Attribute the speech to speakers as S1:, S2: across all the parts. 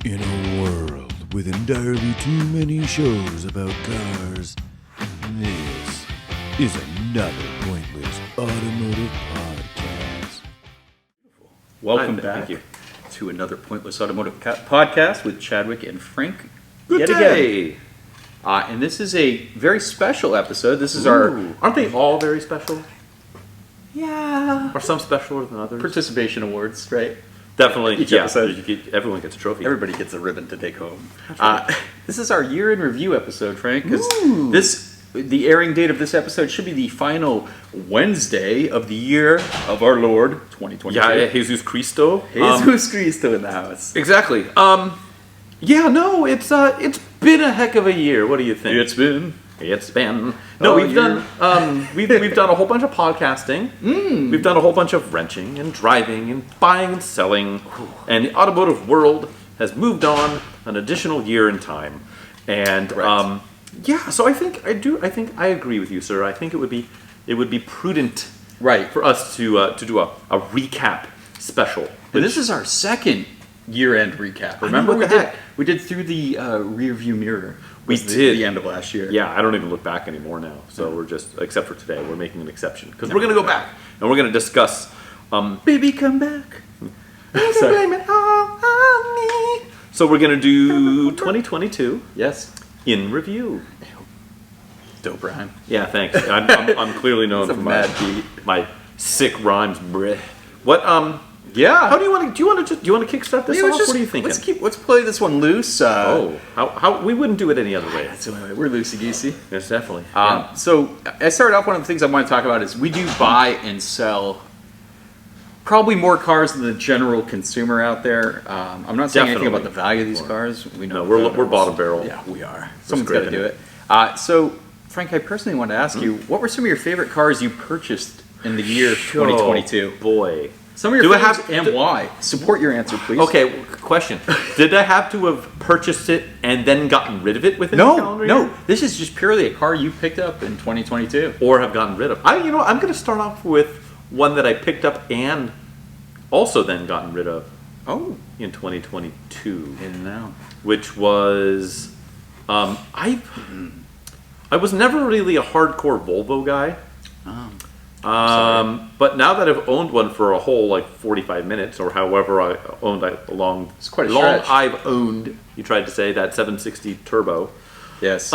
S1: In a world with entirely too many shows about cars, this is another pointless automotive podcast.
S2: Welcome back to another Pointless Automotive podcast with Chadwick and Frank.
S3: Good day!
S2: Again. And this is a very special episode. This is our
S3: Aren't they all very special?
S2: yeah
S3: Are some specialer than others?
S2: participation awards, right?
S3: Definitely.
S2: Each
S3: Yeah,
S2: episode.
S3: everyone gets a trophy.
S2: Everybody gets a ribbon to take home.
S3: right.
S2: This is our year in review episode, Frank. Because the airing date of this episode should be the final Wednesday of the year of our Lord 2022.
S3: Yeah, Jesus Cristo.
S2: Jesus Cristo in the house.
S3: Exactly. Yeah, no, it's been a heck of a year. What do you think? It's been. No, we've done we've done a whole bunch of podcasting. We've done a whole bunch of wrenching and driving and buying and selling, and the automotive world has moved on an additional year in time. And
S2: Right.
S3: yeah, so I think I agree with you, sir. I think it would be prudent,
S2: Right.
S3: for us to do a recap special.
S2: And this is our second year-end recap. Remember,
S3: what the heck?
S2: we did through the rear view mirror.
S3: We
S2: Was
S3: did.
S2: the end of last year.
S3: Yeah, I don't even look back anymore now. So we're just, except for today, we're making an exception because we're going to go back and we're going to discuss.
S2: Baby, come back.
S3: Sorry.
S2: Blame it all on me.
S3: So we're going to do 2022
S2: Yes.
S3: in review.
S2: Dope rhyme.
S3: Yeah, thanks. I'm clearly known
S2: It's a
S3: for
S2: mad beat.
S3: my sick rhymes. Bleh. What?
S2: Yeah.
S3: How do you want to? Do you want to kickstart this off? What are you thinking?
S2: Let's play this one loose.
S3: How we wouldn't do it any other way.
S2: That's the only way. We're loosey goosey.
S3: Yes, definitely.
S2: So I started off. One of the things I want to talk about is we do buy and sell probably more cars than the general consumer out there. I'm not saying anything
S3: Definitely.
S2: about the value of these cars. We know
S3: No, we're bottom barrel.
S2: Yeah, we are. Someone's got to
S3: scraping
S2: do
S3: it.
S2: it. So, Frank, I personally wanted to ask you, what were some of your favorite cars you purchased in the year 2022?
S3: Oh, boy.
S2: Some of your
S3: Do I
S2: favorites
S3: have-
S2: and why? Support your answer, please.
S3: Okay, question. Did I have to have purchased it and then gotten rid of it within the
S2: No,
S3: calendar
S2: no.
S3: year?
S2: This is just purely a car you picked up in 2022.
S3: Or have gotten rid of? I'm going to start off with one that I picked up and also then gotten rid of
S2: Oh,
S3: in 2022,
S2: and now.
S3: which was I was never really a hardcore Volvo guy.
S2: Sorry.
S3: But now that I've owned one for a whole 45 minutes or however I owned
S2: It's quite a
S3: long
S2: stretch.
S3: I've owned, you tried to say, that 760 turbo.
S2: Yes.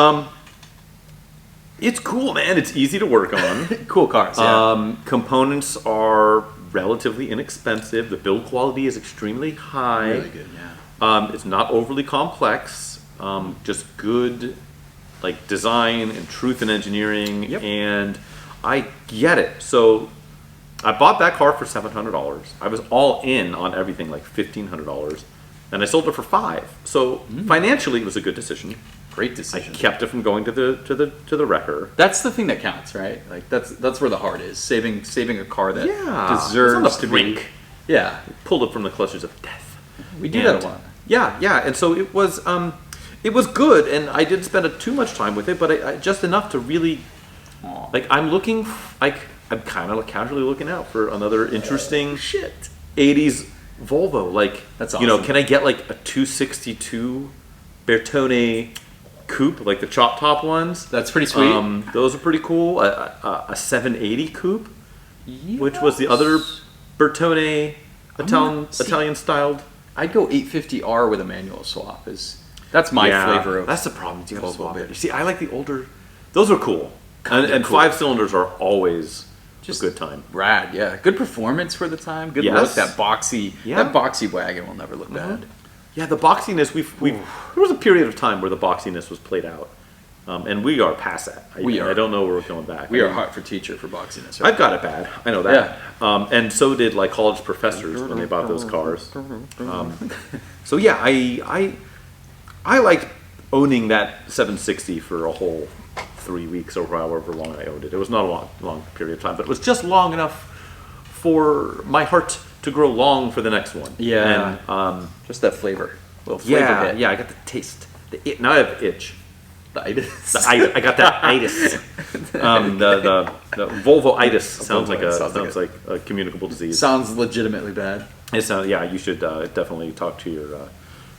S3: It's cool, man. It's easy to work on.
S2: Cool cars. Yeah.
S3: Components are relatively inexpensive. The build quality is extremely high.
S2: Really good. Yeah.
S3: It's not overly complex. Just good, design and truth in engineering.
S2: Yep.
S3: And I get it. So I bought that car for $700. I was all in on everything, $1,500, and I sold it for $500. So financially, it was a good decision.
S2: Great
S3: I
S2: decision.
S3: kept it from going to the wrecker.
S2: That's the thing that counts, right? That's where the heart is. Saving a car that
S3: It's
S2: deserves
S3: on the
S2: to
S3: brink.
S2: be. Yeah.
S3: Pulled it from the clutches of death.
S2: We do
S3: And-
S2: that a lot.
S3: Yeah, and so it was good, and I didn't spend too much time with it, but I just enough to really, I'm looking, I'm kind of casually looking out for another interesting
S2: Shit.
S3: 80s Volvo.
S2: That's
S3: You know,
S2: awesome.
S3: can I get a 262 Bertone coupe, the chop top ones?
S2: That's pretty sweet.
S3: Those are pretty cool. A 780 coupe, which was the other Bertone Italian styled.
S2: I'd go 850R with a manual swap. That's my flavor of.
S3: That's the problem. You gotta
S2: Volvo
S3: swap it.
S2: bit.
S3: You see, I like the older. Those are cool, and
S2: cool.
S3: 5 cylinders are always
S2: Just
S3: a good time.
S2: Rad, yeah. Good performance for the time. Good look.
S3: Yes.
S2: That boxy wagon will never look bad.
S3: Yeah, the boxiness. There was a period of time where the boxiness was played out, and we are past that. I don't know where we're going back.
S2: We are hot for teacher for boxiness. Right?
S3: I've got it bad. I know that. And so did college professors when they bought those cars. So yeah, I liked owning that 760 for a whole 3 weeks or however long I owned it. It was not a long period of time, but it was just long enough for my heart to grow long for the next one.
S2: Yeah.
S3: And,
S2: Just that flavor. Little flavor hit.
S3: yeah, I got the taste. Now I have itch.
S2: The itis.
S3: I got that itis. The Volvo itis sounds like
S2: Volvo,
S3: like a communicable disease.
S2: Sounds legitimately bad.
S3: It's yeah. You should definitely talk to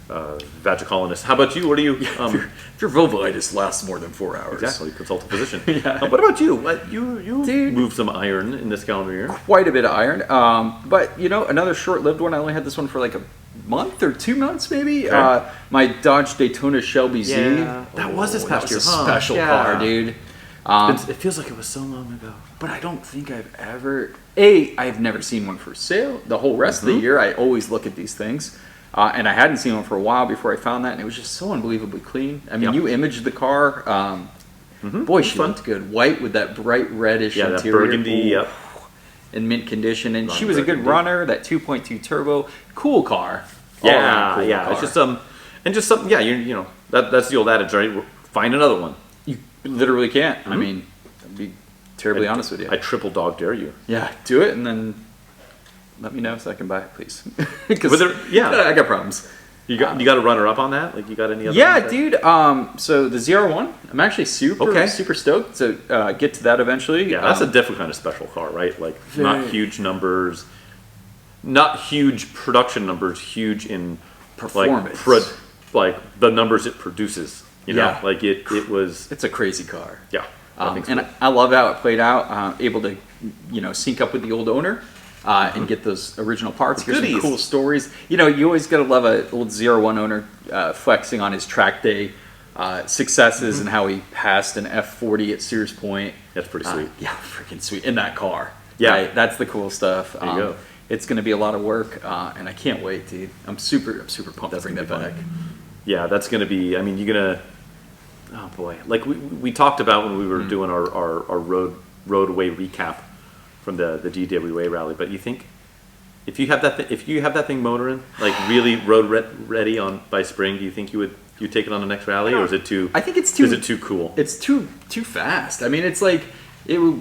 S3: vagicolonist. How about you? What do you?
S2: If your vulvitis lasts more than 4 hours.
S3: Exactly. Consult a physician.
S2: Yeah.
S3: What about you? What you
S2: Dude.
S3: moved some iron in this calendar year?
S2: Quite a bit of iron. But, another short-lived one. I only had this one for like a month or 2 months, maybe.
S3: Okay.
S2: My Dodge Daytona Shelby Z.
S3: Yeah. That was this past year,
S2: That was a
S3: huh?
S2: special
S3: Yeah.
S2: car, dude.
S3: It feels like it was so long ago.
S2: But I don't think I've ever... I've never seen one for sale. The whole rest of the year, I always look at these things. And I hadn't seen one for a while before I found that, and it was just so unbelievably clean. I mean,
S3: Yep.
S2: you imaged the car. Boy, she
S3: fun.
S2: looked good. White with that bright reddish
S3: Yeah, that
S2: interior.
S3: burgundy.
S2: Ooh,
S3: Yep.
S2: in mint condition. And she
S3: Ron
S2: was a good
S3: burgundy.
S2: runner, that 2.2 turbo. Cool car. All
S3: Yeah,
S2: around cool
S3: yeah.
S2: car.
S3: It's just and just something. Yeah, that's the old adage, right? Find another one.
S2: You literally can't. I mean, I'll be terribly honest with you.
S3: I triple dog dare you.
S2: Yeah, do it and then let me know so I can buy it, please. Because
S3: Yeah.
S2: I got problems.
S3: You got a runner up on that? Like you got any other?
S2: Yeah,
S3: ones that-
S2: dude. So the ZR1, I'm actually super stoked to get to that eventually.
S3: Yeah, that's a different kind of special car, right? Like not
S2: Very.
S3: huge numbers, not huge production numbers, huge in
S2: Performance.
S3: like the numbers it produces.
S2: Yeah.
S3: Like it was.
S2: It's a crazy car.
S3: Yeah, I think so.
S2: And I love how it played out. Able to, sync up with the old owner and get those original parts. Here's some
S3: Goodies.
S2: cool stories. You always gotta love an old ZR1 owner flexing on his track day successes and how he passed an F40 at Sears Point.
S3: That's pretty sweet.
S2: Yeah, freaking sweet in that car.
S3: Yeah.
S2: Right? That's the cool stuff.
S3: There you go.
S2: It's gonna be a lot of work, and I can't wait, dude. I'm super pumped to bring that
S3: gonna be
S2: back.
S3: Yeah, that's gonna be. I mean, you're gonna. Oh boy, like we talked about when we were doing our roadway recap from the DWA rally. But you think if you have that thing motoring like really road ready by spring, do you think you take it on the next rally, or is it too?
S2: I think it's too.
S3: Is it too cool?
S2: It's too fast. I mean, it's like it'll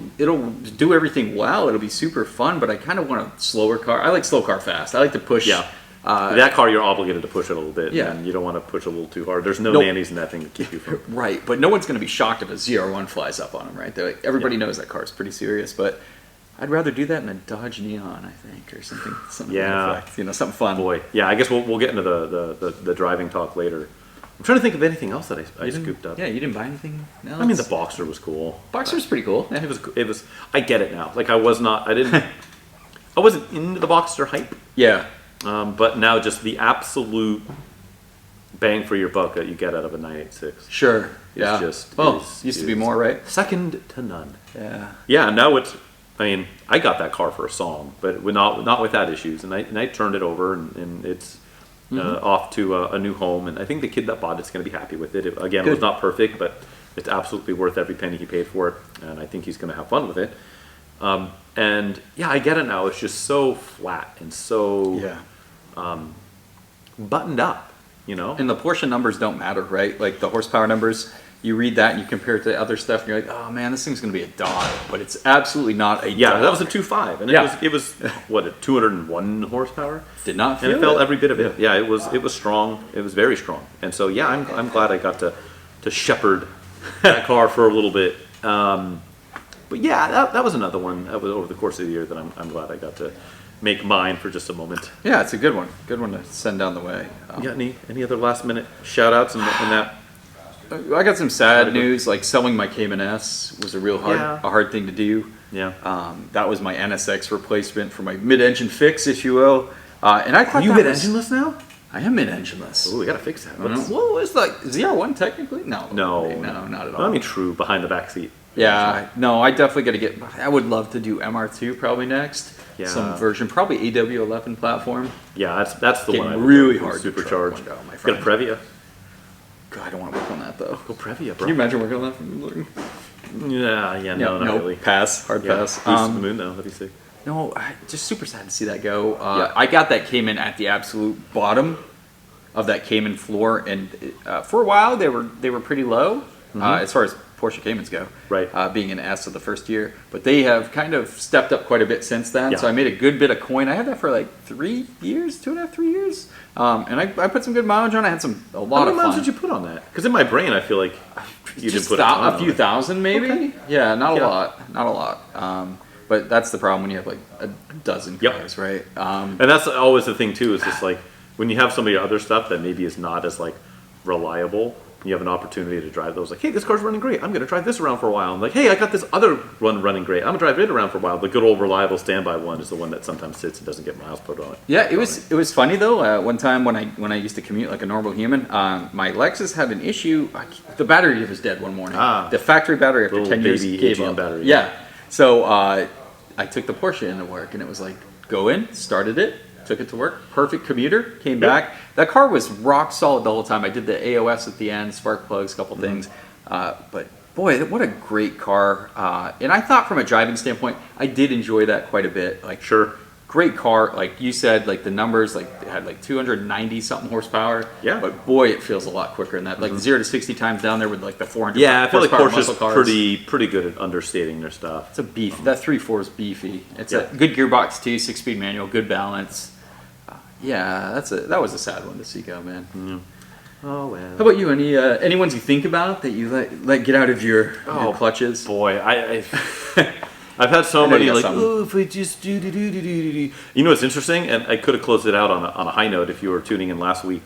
S2: do everything well. It'll be super fun, but I kind of want a slower car. I like slow car fast. I like to push.
S3: Yeah. That car, you're obligated to push it a little bit.
S2: Yeah.
S3: And you don't want to push a little too hard. There's no
S2: Nope.
S3: nannies in that thing to keep you from.
S2: Right, but no one's going to be shocked if a ZR1 flies up on them, right? They're like, everybody knows that car's pretty serious, but I'd rather do that in a Dodge Neon, I think, or something to
S3: Yeah.
S2: that effect. Something fun.
S3: Boy, yeah. I guess we'll get into the driving talk later. I'm trying to think of anything else that I scooped up.
S2: Yeah, you didn't buy anything else?
S3: I mean, the Boxster was cool.
S2: Boxer's pretty cool. Yeah.
S3: It was. I get it now. Like I wasn't into the Boxster hype.
S2: Yeah.
S3: But now just the absolute bang for your buck that you get out of a 986.
S2: Sure. Yeah. Used to be more, right?
S3: Second to none.
S2: Yeah.
S3: Yeah, now it's. I mean, I got that car for a song, but not without issues, and I turned it over, and it's off to a new home, and I think the kid that bought it's going to be happy with it. It again, was not perfect, but it's absolutely worth every penny he paid for it, and I think he's going to have fun with it. And yeah, I get it now. It's just so flat and so buttoned up,
S2: And the Porsche numbers don't matter, right? Like the horsepower numbers, you read that and you compare it to other stuff, and you're like, oh man, this thing's going to be a dog. But it's absolutely not a
S3: Yeah,
S2: dog.
S3: that was a 2.5, and it was what, a 201 horsepower.
S2: Did not feel
S3: And it felt
S2: it.
S3: every bit of it. Yeah, it was strong. It was very strong. And so yeah, I'm glad I got to shepherd that car for a little bit. But yeah, that was another one that was over the course of the year that I'm glad I got to make mine for just a moment.
S2: Yeah, it's a good one. Good one to send down the way.
S3: You got any other last minute shout outs in that?
S2: I got some sad news, like selling my Cayman S was a real
S3: Yeah.
S2: hard thing to do.
S3: Yeah.
S2: That was my NSX replacement for my mid-engine fix, if you will. And I thought
S3: You
S2: that
S3: mid-engineless now?
S2: I am mid-engineless.
S3: Oh, we gotta fix that.
S2: What was like ZR1 technically? No,
S3: No,
S2: not at all.
S3: I mean, true, behind the back seat.
S2: Yeah, no, I definitely got to get. I would love to do MR2 probably next.
S3: Yeah.
S2: Some version, probably AW11 platform.
S3: Yeah, that's the
S2: Getting
S3: one. I would
S2: really
S3: go
S2: hard to
S3: supercharged.
S2: truck one down, my
S3: Got a
S2: friend.
S3: Previa.
S2: God, I don't want to work on that though.
S3: Go Previa, bro.
S2: Can you imagine working on that?
S3: Yeah, no, not really.
S2: Pass, hard
S3: Yeah,
S2: pass.
S3: Boost to the moon though. That'd be sick.
S2: No, just super sad to see that go.
S3: Yeah.
S2: I got that Cayman at the absolute bottom of that Cayman floor, and for a while they were pretty low as far as Porsche Caymans go.
S3: Right.
S2: Being an S of the first year, but they have kind of stepped up quite a bit since then.
S3: Yeah.
S2: So I made a good bit of coin. I had that for like 3 years, 2.5, 3 years, and I put some good mileage on. I had a lot
S3: How
S2: of
S3: many miles
S2: fun.
S3: did you put on that? Because in my brain, I feel like you didn't put
S2: a few thousand maybe.
S3: Okay.
S2: Yeah, not
S3: Yeah.
S2: a lot. But that's the problem when you have like a dozen
S3: Yep.
S2: cars, right?
S3: And that's always the thing too. Is just like when you have some of your other stuff that maybe is not as like reliable, you have an opportunity to drive those. Like, hey, this car's running great. I'm going to drive this around for a while. I'm like, hey, I got this other one running great. I'm going to drive it around for a while. The good old reliable standby one is the one that sometimes sits and doesn't get miles put on it.
S2: Yeah, it was funny though. One time when I used to commute like a normal human, my Lexus had an issue. The battery was dead one morning. The factory battery after
S3: Little
S2: 10 years
S3: baby
S2: gave
S3: AGM
S2: up.
S3: battery.
S2: Yeah. So I took the Porsche into work, and it was like, go in, started it, took it to work, perfect commuter, came back. That car was rock solid the whole time. I did the AOS at the end, spark plugs, a couple things. But boy, what a great car. And I thought from a driving standpoint, I did enjoy that quite a bit. Like,
S3: Sure.
S2: great car. Like you said, like the numbers, like it had like 290 something horsepower.
S3: Yeah.
S2: But boy, it feels a lot quicker than that. Like 0 to 60 times down there with like the 400
S3: Yeah, I feel like
S2: horsepower
S3: Porsche's
S2: muscle cars.
S3: pretty good at understating their stuff.
S2: It's a beef. That 3.4 is beefy. It's
S3: Yeah.
S2: a good gearbox too, 6-speed manual, good balance. Yeah, that was a sad one to see go, man.
S3: Oh well.
S2: How about you? Any ones you think about that you let get out of your clutches?
S3: Boy, I've had so
S2: I know
S3: many
S2: you got
S3: like,
S2: something.
S3: oh, if we just do. You know what's interesting, and I could have closed it out on a high note if you were tuning in last week.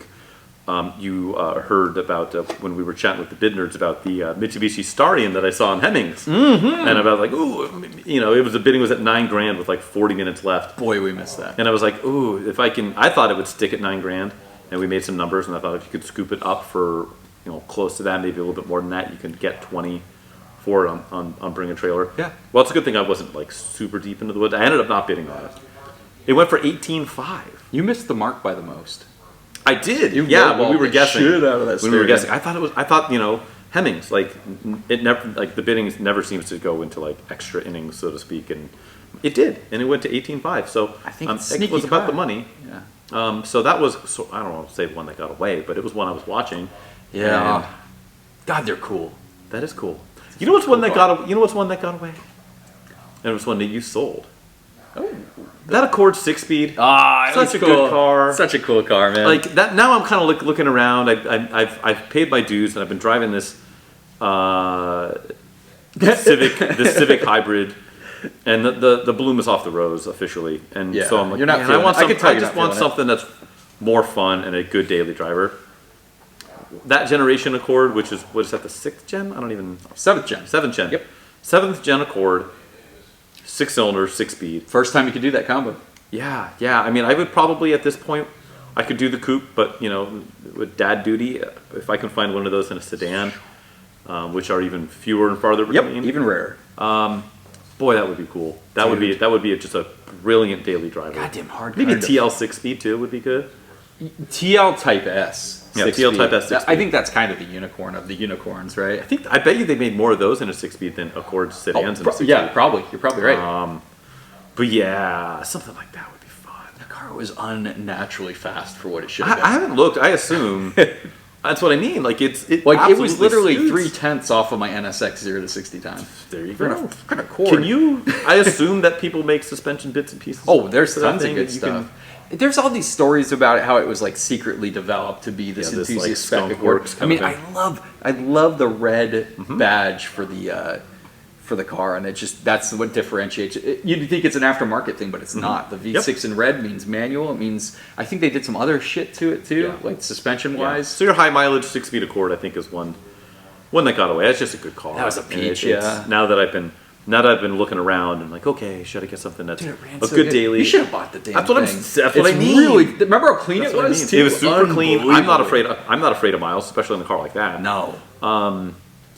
S3: You heard about when we were chatting with the bid nerds about the Mitsubishi Starion that I saw in Hemmings, and about like, ooh, you know, the bidding was at $9,000 with like 40 minutes left.
S2: Boy, we missed that.
S3: And I was like, ooh, if I can, I thought it would stick at $9,000, and we made some numbers, and I thought if you could scoop it up for, you know, close to that, maybe a little bit more than that, you can get 20 for it on Bring a Trailer.
S2: Yeah.
S3: Well, it's a good thing I wasn't like super deep into the woods. I ended up not bidding on it. It went for $18,500.
S2: You missed the mark by the most.
S3: I did.
S2: You
S3: Yeah, when we
S2: lowballed
S3: were
S2: the
S3: guessing.
S2: shit out of that
S3: When we were
S2: Starion.
S3: guessing, I thought, you know, Hemmings, like it never, like the bidding never seems to go into like extra innings, so to speak, and it did, and it went to 18.5. So
S2: I think it's
S3: it
S2: sneaky
S3: was about
S2: high.
S3: the money.
S2: Yeah.
S3: So that was, so I don't want to say one that got away, but it was one I was watching.
S2: Yeah.
S3: And
S2: God, they're cool.
S3: that is cool. You know what's one that
S2: car.
S3: got? You know what's one that got away? And it was one that you sold.
S2: Oh.
S3: That Accord 6-speed.
S2: Ah,
S3: Such a good car.
S2: Such a cool car, man.
S3: Like that. Now I'm kind of looking around. I've paid my dues, and I've been driving this Civic hybrid, and the bloom is off the rose officially. And
S2: Yeah,
S3: so I'm like,
S2: you're not
S3: man,
S2: feeling it. I
S3: I
S2: can tell you're
S3: just
S2: not
S3: want
S2: feeling it.
S3: something that's more fun and a good daily driver. That generation Accord, which is what is that, the 6th gen? I don't even.
S2: 7th gen.
S3: 7th gen.
S2: Yep.
S3: 7th gen Accord, 6-cylinder, 6-speed.
S2: First time you could do that combo.
S3: Yeah. I mean, I would probably at this point, I could do the coupe, but you know, with dad duty, if I can find one of those in a sedan, which are even fewer and farther between.
S2: Even rarer.
S3: Boy, that would be cool. That would be just a brilliant daily driver.
S2: Goddamn hard.
S3: Maybe TL 6-speed too would be good.
S2: TL Type S.
S3: Yeah,
S2: 6
S3: TL
S2: speed.
S3: Type S 6
S2: I
S3: speed.
S2: think that's kind of the unicorn of the unicorns, right?
S3: I bet you they made more of those in a 6-speed than Accord sedans in a 6-speed.
S2: Yeah, probably. You're probably right.
S3: But yeah, something like that would be fun.
S2: The car was unnaturally fast for what it should
S3: I
S2: have been.
S3: haven't looked. I assume that's what I mean. Like it
S2: It was
S3: absolutely
S2: literally
S3: suits.
S2: 3/10 off of my NSX 0 to 60 time.
S3: There you
S2: For
S3: go.
S2: a Accord.
S3: Can you? I assume that people make suspension bits and pieces.
S2: Oh, there's
S3: for that
S2: tons of
S3: thing
S2: good
S3: that you
S2: stuff. There's all these stories about how it was like secretly developed to be this
S3: Yeah, this, like,
S2: enthusiast
S3: skunk
S2: spec Accord.
S3: works
S2: I
S3: kind
S2: mean,
S3: of thing.
S2: I love the red badge for the car, and that's what differentiates it. You'd think it's an aftermarket thing, but it's not. The V6 in red means manual. It means I think they did some other shit to it too,
S3: Yeah.
S2: like suspension
S3: Yeah.
S2: wise.
S3: So your high mileage 6-speed Accord, I think, is one that got away. It's just a good car.
S2: That was a
S3: And
S2: peach,
S3: it's-
S2: yeah.
S3: Now that I've been looking around and like, okay, should I get something that's
S2: Dude, it ran
S3: a
S2: so
S3: good daily?
S2: You should have bought the damn
S3: That's what I'm-
S2: thing.
S3: that's what I
S2: It's
S3: mean.
S2: Really, remember how clean
S3: That's
S2: it
S3: what I
S2: was
S3: mean.
S2: too?
S3: It was super clean. I'm not
S2: Unbelievable.
S3: afraid of miles, especially in a car like that.
S2: No.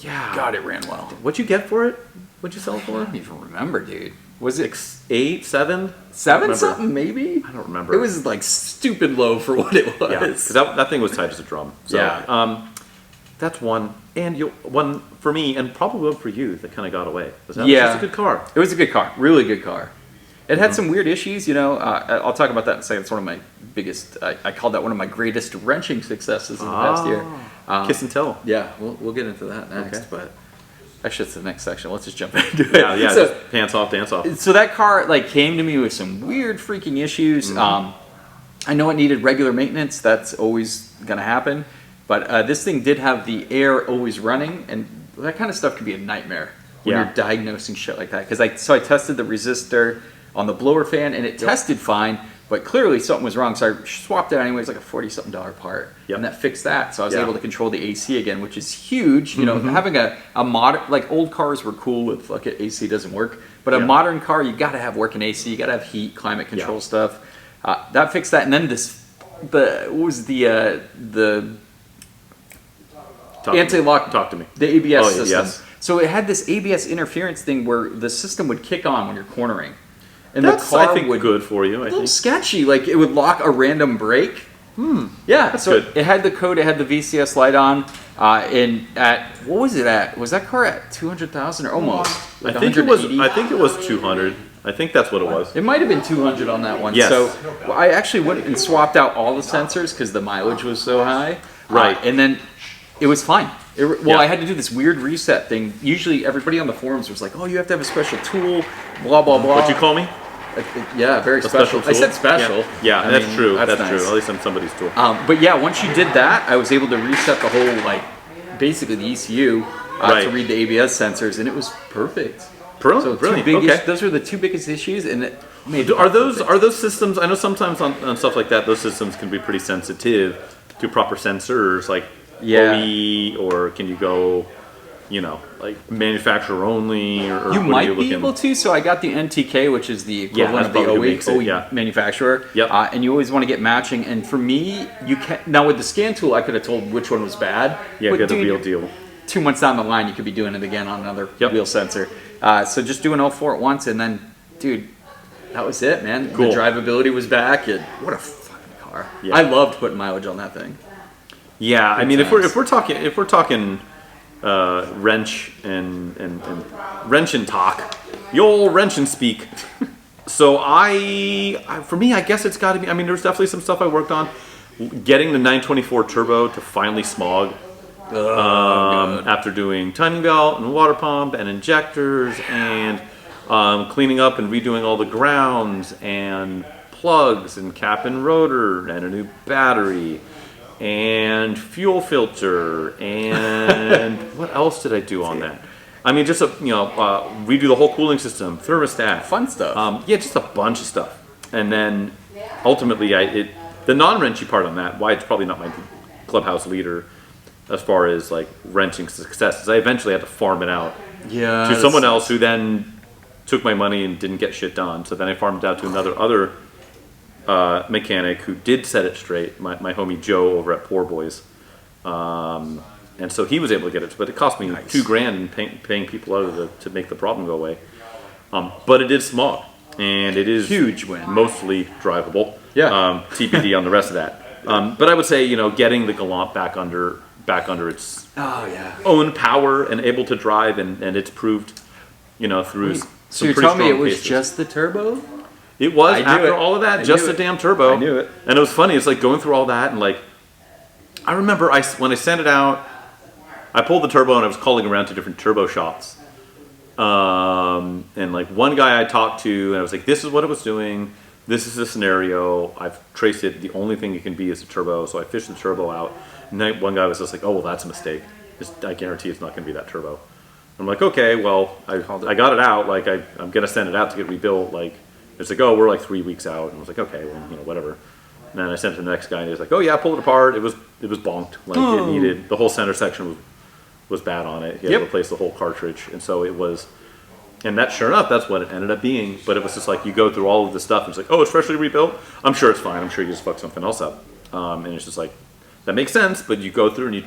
S3: Yeah.
S2: God, it ran well.
S3: What'd you get for it? What'd you sell it
S2: I
S3: for?
S2: don't even remember, dude. Was it
S3: 8, 7?
S2: seven
S3: remember.
S2: something maybe?
S3: I don't remember.
S2: It was like stupid low for what it was.
S3: Yeah, because that thing was tight as a drum. So,
S2: Yeah.
S3: that's one. And one for me, and probably one for you that kind of got away. That was
S2: Yeah.
S3: just a good car.
S2: It was a good car, really good car. It had some weird issues, you know. I'll talk about that in a second. It's one of my biggest. I called that one of my greatest wrenching successes in the past year.
S3: Kiss and tell.
S2: Yeah, we'll get into that next.
S3: Okay.
S2: But actually, it's the next section. Let's just jump into it.
S3: Yeah,
S2: So,
S3: just pants off, dance off.
S2: so that car like came to me with some weird freaking issues. I know it needed regular maintenance. That's always gonna happen. But this thing did have the air always running, and that kind of stuff can be a nightmare when
S3: Yeah.
S2: you're diagnosing shit like that. Because I tested the resistor on the blower fan, and it tested fine, But clearly something was wrong, so I swapped it anyways, like a $40-something part, and that fixed that. So I was able to control the AC again, which is huge. You know, having a modern, like old cars were cool with like AC doesn't work, but a modern car you got to have working AC, you got to have heat, climate control stuff. That fixed that, and then anti-lock.
S3: Talk to me.
S2: The ABS system.
S3: Yes.
S2: So it had this ABS interference thing where the system would kick on when you're cornering. And
S3: That's,
S2: the car
S3: I think,
S2: would
S3: good for you.
S2: a little sketchy. Like it would lock a random brake. Yeah.
S3: That's
S2: so
S3: good.
S2: it had the code. It had the VCS light on. And at what was it at? Was that car at 200,000 or almost? Like
S3: I think it was.
S2: 180?
S3: I think it was 200. I think that's what it was.
S2: It might have been 200 on that one.
S3: Yes.
S2: So I actually went and swapped out all the sensors because the mileage was so high.
S3: Right.
S2: And then it was fine. I had to do this weird reset thing. Usually everybody on the forums was like, oh, you have to have a special tool, blah, blah, blah.
S3: What'd you call me?
S2: Yeah, very special.
S3: Tool?
S2: I said special.
S3: Yeah, that's true. That's
S2: nice.
S3: true. At least I'm somebody's tool.
S2: But yeah, once you did that, I was able to reset the whole, like, basically the ECU to read the ABS sensors, and it was perfect. So
S3: Brilliant.
S2: those were the two biggest issues, and it made
S3: Are those systems? I know sometimes on stuff like that, those systems can be pretty sensitive to proper sensors, like OE, or can you go, like manufacturer only? Or
S2: you might be able to. So I got the NTK, which is the equivalent of the OE manufacturer.
S3: Yep.
S2: And you always want to get matching. And for me, you can now with the scan tool, I could have told which one was bad.
S3: Yeah,
S2: but
S3: get the real deal.
S2: 2 months down the line, you could be doing it again on another wheel sensor. So just doing all four at once, and then, dude, that was it, man.
S3: Cool.
S2: The drivability was back. What a fucking car!
S3: Yeah.
S2: I loved putting mileage on that thing.
S3: Yeah, I mean, if we're talking wrench and wrench and talk, the old wrench and speak. So for me, I guess it's got to be. I mean, there's definitely some stuff I worked on. Getting the 924 turbo to finally smog. After doing timing belt and water pump and injectors and cleaning up and redoing all the grounds and plugs and cap and rotor and a new battery and fuel filter and what else did I do on that? I mean, just redo the whole cooling system, thermostat,
S2: Fun stuff.
S3: just a bunch of stuff. And then ultimately, the non-wrenchy part on that, why it's probably not my clubhouse leader as far as like wrenching success, is I eventually had to farm it out to someone else who then took my money and didn't get shit done. So then I farmed it out to another mechanic who did set it straight, my homie Joe over at Poor Boys. And so he was able to get it, but it cost me $2,000 in paying people out to make the problem go away. But it did smog, and it is
S2: huge win.
S3: Mostly drivable.
S2: Yeah.
S3: TBD on the rest of that. But I would say, getting the Galant back under its own power and able to drive, and it's proved, through.
S2: So you're telling me it was just the turbo?
S3: It was after all of that, just a damn turbo.
S2: I knew it.
S3: And it was funny. It's like going through all that, and like, I remember when I sent it out, I pulled the turbo and I was calling around to different turbo shops. And like one guy I talked to, and I was like, this is what it was doing. This is the scenario. I've traced it. The only thing it can be is a turbo. So I fished the turbo out. And then one guy was just like, oh, well, that's a mistake. I guarantee it's not going to be that turbo. I'm like, okay, well, I got it out. Like, I'm going to send it out to get rebuilt. Like, it's like, oh, we're like 3 weeks out. And I was like, okay, well, whatever. And then I sent it to the next guy, and he was like, oh, yeah, pull it apart. It was bonked. Like, it needed, the whole center section was bad on it. He had to replace the whole cartridge. And so it was, and that, sure enough, that's what it ended up being. But it was just like, you go through all of the stuff, and it's like, oh, it's freshly rebuilt? I'm sure it's fine. I'm sure you just fucked something else up. And it's just like, that makes sense, but you go through and you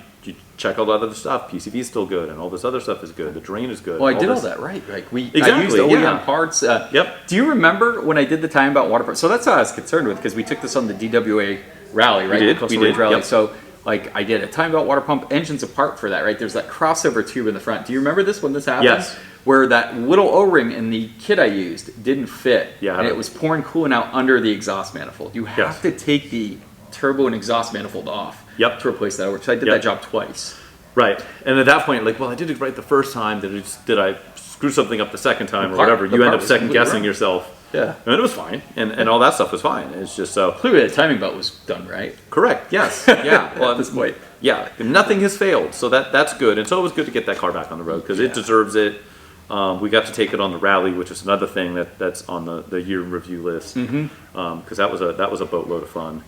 S3: check all that other stuff. PCV is still good, and all this other stuff is good. The drain is good.
S2: Well, I did all that right. Like I used
S3: Exactly,
S2: the OEM
S3: yeah.
S2: parts.
S3: Yep.
S2: Do you remember when I did the time about water parts? So that's what I was concerned with, because we took this on the DWA rally, right?
S3: We did.
S2: The Coastal
S3: We
S2: Range
S3: did,
S2: rally.
S3: yep.
S2: So like I did a time belt water pump, engines apart for that, right? There's that crossover tube in the front. Do you remember this when this happened?
S3: Yes.
S2: Where that little O-ring in the kit I used didn't fit.
S3: Yeah.
S2: And it was pouring coolant out under the exhaust manifold. You have to take the turbo and exhaust manifold off.
S3: Yep.
S2: To replace that. So I did that job twice.
S3: Right. And at that point, like, well, I did it right the first time. Did I screw something up the second time or whatever? You end up second guessing yourself.
S2: Yeah.
S3: And it was fine. And all that stuff was fine. It's just so.
S2: Clearly the timing belt was done right.
S3: Correct. Yes. Yeah. Well,
S2: at this point.
S3: Yeah. Nothing has failed. So that's good. And so it was good to get that car back on the road because it deserves it. We got to take it on the rally, which is another thing that's on the year in review list, because that was a boatload of fun.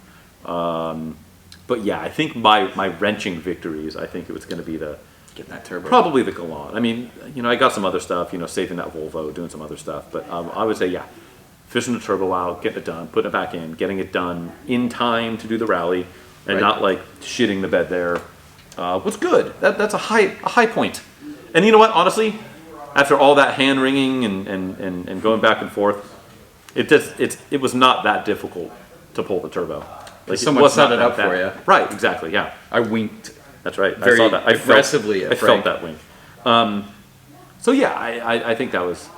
S3: But yeah, I think my wrenching victories, I think it was going to be
S2: Getting that turbo.
S3: probably the Galant. I mean, I got some other stuff, saving that Volvo, doing some other stuff, but I would say, yeah, fishing the turbo out, getting it done, putting it back in, getting it done in time to do the rally, and not like shitting the bed there. Was good. That's a high point. And you know what? Honestly, after all that hand wringing and going back and forth, it was not that difficult to pull the turbo. Like,
S2: someone set it up for you.
S3: Right. Exactly. Yeah.
S2: I winked.
S3: That's right.
S2: Very
S3: I saw that.
S2: aggressively
S3: I
S2: at
S3: felt
S2: Frank.
S3: that wink. So yeah, I think that was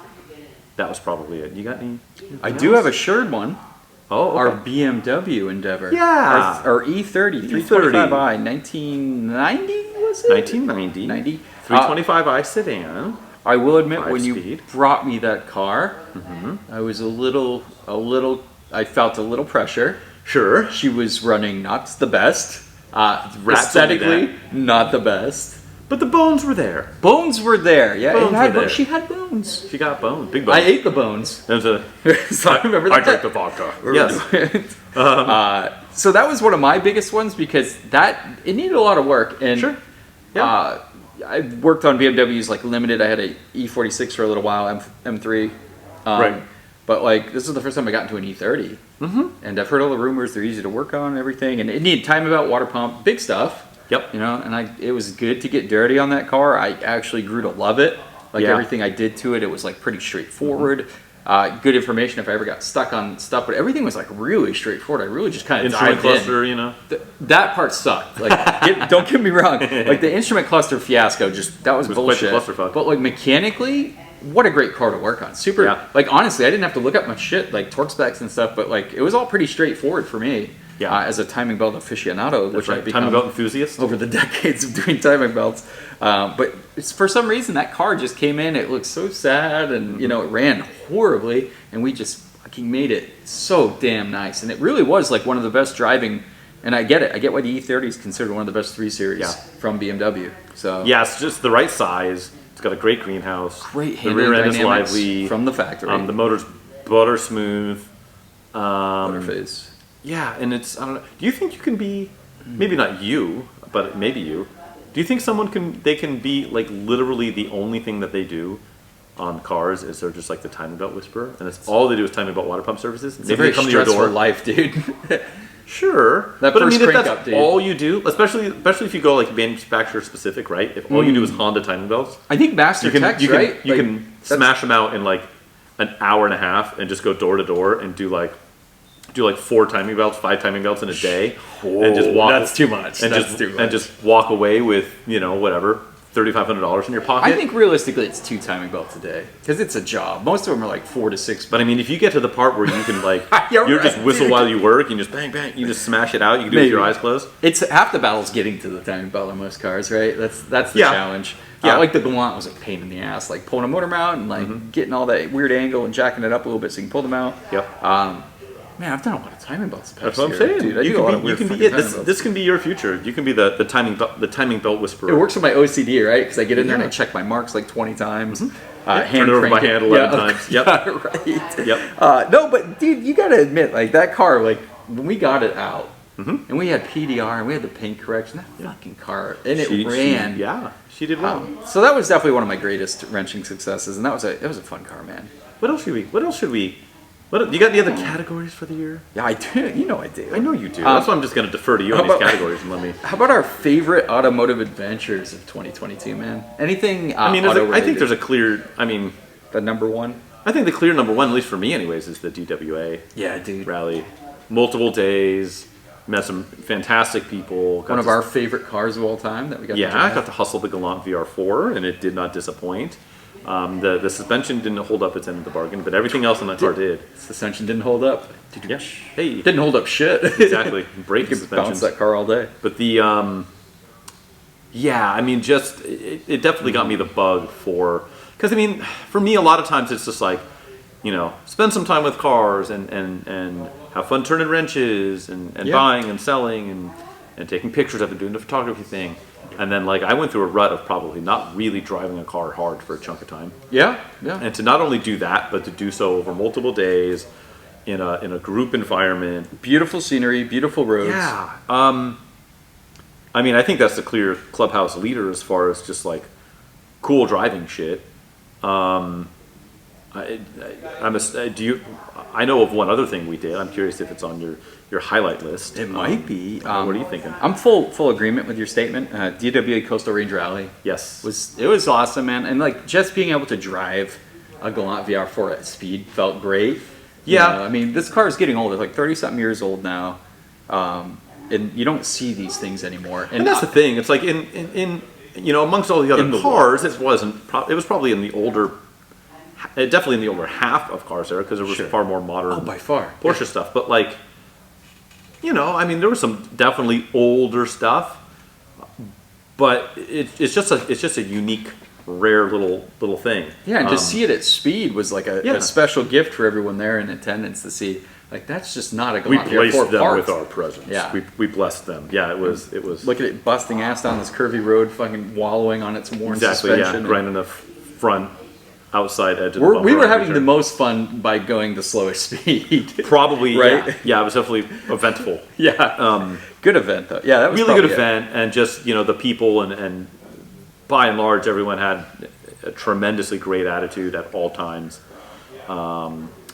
S3: probably it. You got any?
S2: I do have a Sherd one.
S3: Oh, okay.
S2: Our BMW Endeavor.
S3: Yeah.
S2: Our E30, 325i, 1990 was it?
S3: 1990.
S2: 90.
S3: 325i sedan.
S2: I will admit, when
S3: Five-speed.
S2: you brought me that car, I was I felt a little pressure.
S3: Sure.
S2: She was running not the best.
S3: Rats
S2: Aesthetically, not the best.
S3: But the bones were there.
S2: Bones were there. Yeah,
S3: Bones were there.
S2: she had bones.
S3: She got bones. Big bones.
S2: I ate the bones.
S3: There's a.
S2: So I remember that.
S3: I drank the vodka. Yes.
S2: So that was one of my biggest ones because it needed a lot of work. And
S3: Sure. Yeah.
S2: I worked on BMWs like limited. I had a E46 for a little while, M3.
S3: Right.
S2: But like this is the first time I got into an E30. And I've heard all the rumors. They're easy to work on and everything. And it needed time about water pump, big stuff.
S3: Yep.
S2: And it was good to get dirty on that car. I actually grew to love it. Like
S3: Yeah.
S2: everything I did to it, it was like pretty straightforward. Good information if I ever got stuck on stuff, but everything was like really straightforward. I really just kind of
S3: Instrument
S2: dived
S3: cluster,
S2: in. That part sucked. Like, don't get me wrong. Like the instrument cluster fiasco, that was
S3: quite
S2: bullshit.
S3: the clusterfuck.
S2: But like mechanically, what a great car to work on. Super.
S3: Yeah.
S2: Like honestly, I didn't have to look up much shit like torque specs and stuff, but like it was all pretty straightforward for me.
S3: Yeah.
S2: As a timing belt aficionado, which I've become
S3: Timing belt enthusiast.
S2: over the decades of doing timing belts. But for some reason, that car just came in. It looked so sad, and it ran horribly. And we just fucking made it so damn nice. And it really was like one of the best driving. And I get it. I get why the E30 is considered one of the best 3 Series from BMW. So
S3: Yeah, it's just the right size. It's got a great greenhouse.
S2: great
S3: The
S2: handling
S3: rear end is
S2: dynamics
S3: lively.
S2: from the factory.
S3: The motor's butter smooth.
S2: Butterface.
S3: Yeah, and I don't know. Do you think you can be, maybe not you, but maybe you, do you think they can be like literally the only thing that they do on cars is they're just like the timing belt whisperer, and that's all they do is timing belt water pump services?
S2: It's a very stressful life, dude.
S3: Sure,
S2: That
S3: but I
S2: first
S3: mean, if
S2: crank
S3: that's
S2: up, dude.
S3: all you do, especially if you go like manufacturer specific, right? If all you do is Honda timing belts,
S2: I think Master
S3: you can
S2: Techs,
S3: you can,
S2: right?
S3: you
S2: Like,
S3: can smash them out in like an hour and a half and just go door to door and do like 4 timing belts, 5 timing belts in a day, and just walk.
S2: That's too much.
S3: And
S2: That's too much.
S3: and just walk away with whatever $3,500 in your pocket.
S2: I think realistically, it's 2 timing belts a day because it's a job. Most of them are like 4 to 6.
S3: But I mean, if you get to the part where you can like,
S2: You're
S3: you
S2: right,
S3: just whistle
S2: dude.
S3: while you work, you just bang bang, you just smash it out. You can do it with your
S2: Maybe.
S3: eyes closed.
S2: It's half the battle's getting to the timing belt on most cars, right? That's the
S3: Yeah.
S2: challenge.
S3: Yeah.
S2: Like the Galant was a pain in the ass, like pulling a motor mount and like getting all that weird angle and jacking it up a little bit so you can pull them out.
S3: Yep.
S2: Man, I've done a lot of timing belts. The
S3: That's
S2: past
S3: what I'm
S2: year,
S3: saying.
S2: dude. I
S3: you
S2: do a lot of
S3: can be, you
S2: weird
S3: can be
S2: fucking
S3: it.
S2: timing belts.
S3: This can be your future. You can be the timing belt whisperer.
S2: It works with my OCD, right? Because I get in there and I check my marks like 20 times.
S3: Turn it over by hand 11 times. Yep.
S2: Right.
S3: Yep.
S2: No, but dude, you gotta admit, like that car, like when we got it out, and we had PDR and we had the paint correction, that fucking car, and it ran.
S3: She did well.
S2: So that was definitely one of my greatest wrenching successes, and that was a fun car, man.
S3: What else should we? What you got any other categories for the year?
S2: Yeah, I do. You know I do.
S3: I know you do. That's why I'm just going to defer to you on
S2: how
S3: these
S2: about-
S3: categories and let me.
S2: How about our favorite automotive adventures of 2022, man? Anything?
S3: I mean, I think there's a clear. I mean,
S2: the number one.
S3: I think the clear number one, at least for me, anyways, is the DWA
S2: Yeah, dude.
S3: rally. Multiple days, met some fantastic people.
S2: One of our favorite cars of all time that we got. to
S3: I
S2: drive.
S3: got to hustle the Galant VR4, and it did not disappoint. The suspension didn't hold up its end of the bargain, but everything else on that car did.
S2: Suspension didn't hold up.
S3: Yeah. Hey.
S2: Didn't hold up shit.
S3: Exactly. Brake
S2: You could bounce
S3: suspensions.
S2: that car all day.
S3: But the I mean, just it definitely got me the bug because I mean, for me, a lot of times it's just like, spend some time with cars and have fun turning wrenches and buying and selling and taking pictures of it, doing the photography thing. And then like I went through a rut of probably not really driving a car hard for a chunk of time.
S2: Yeah.
S3: And to not only do that, but to do so over multiple days in a group environment.
S2: Beautiful scenery, beautiful roads.
S3: Yeah. I mean, I think that's the clear clubhouse leader as far as just like cool driving shit. I know of one other thing we did. I'm curious if it's on your highlight list.
S2: It might be.
S3: What are you thinking?
S2: I'm full agreement with your statement. DWA Coastal Range Rally.
S3: Yes.
S2: It was awesome, man. And like just being able to drive a Galant VR4 at speed felt great.
S3: Yeah.
S2: You know, I mean, this car is getting older, like 30-something years old now. And you don't see these things anymore.
S3: And that's the thing. It's like in amongst all the other cars, it was probably in the older, definitely in the older half of cars there, because there was far more modern
S2: by far
S3: Porsche stuff. But like, I mean, there was some definitely older stuff, but it's just a unique, rare little thing.
S2: Yeah, and to see it at speed was like a special gift for everyone there in attendance to see. Like that's just not a
S3: We
S2: Galant
S3: blessed
S2: VR4
S3: them
S2: part.
S3: with our presence.
S2: Yeah.
S3: We blessed them. Yeah, it was.
S2: Look at it busting ass down this curvy road, fucking wallowing on its worn
S3: Exactly.
S2: suspension.
S3: Yeah, grinding the front outside edge of the bumper.
S2: We were
S3: on
S2: having the
S3: return.
S2: most fun by going the slowest speed.
S3: Probably
S2: Right?
S3: Yeah, it was definitely eventful.
S2: Yeah. Good event though. Yeah, that was
S3: Really good
S2: probably it.
S3: event, and just the people and by and large everyone had a tremendously great attitude at all times.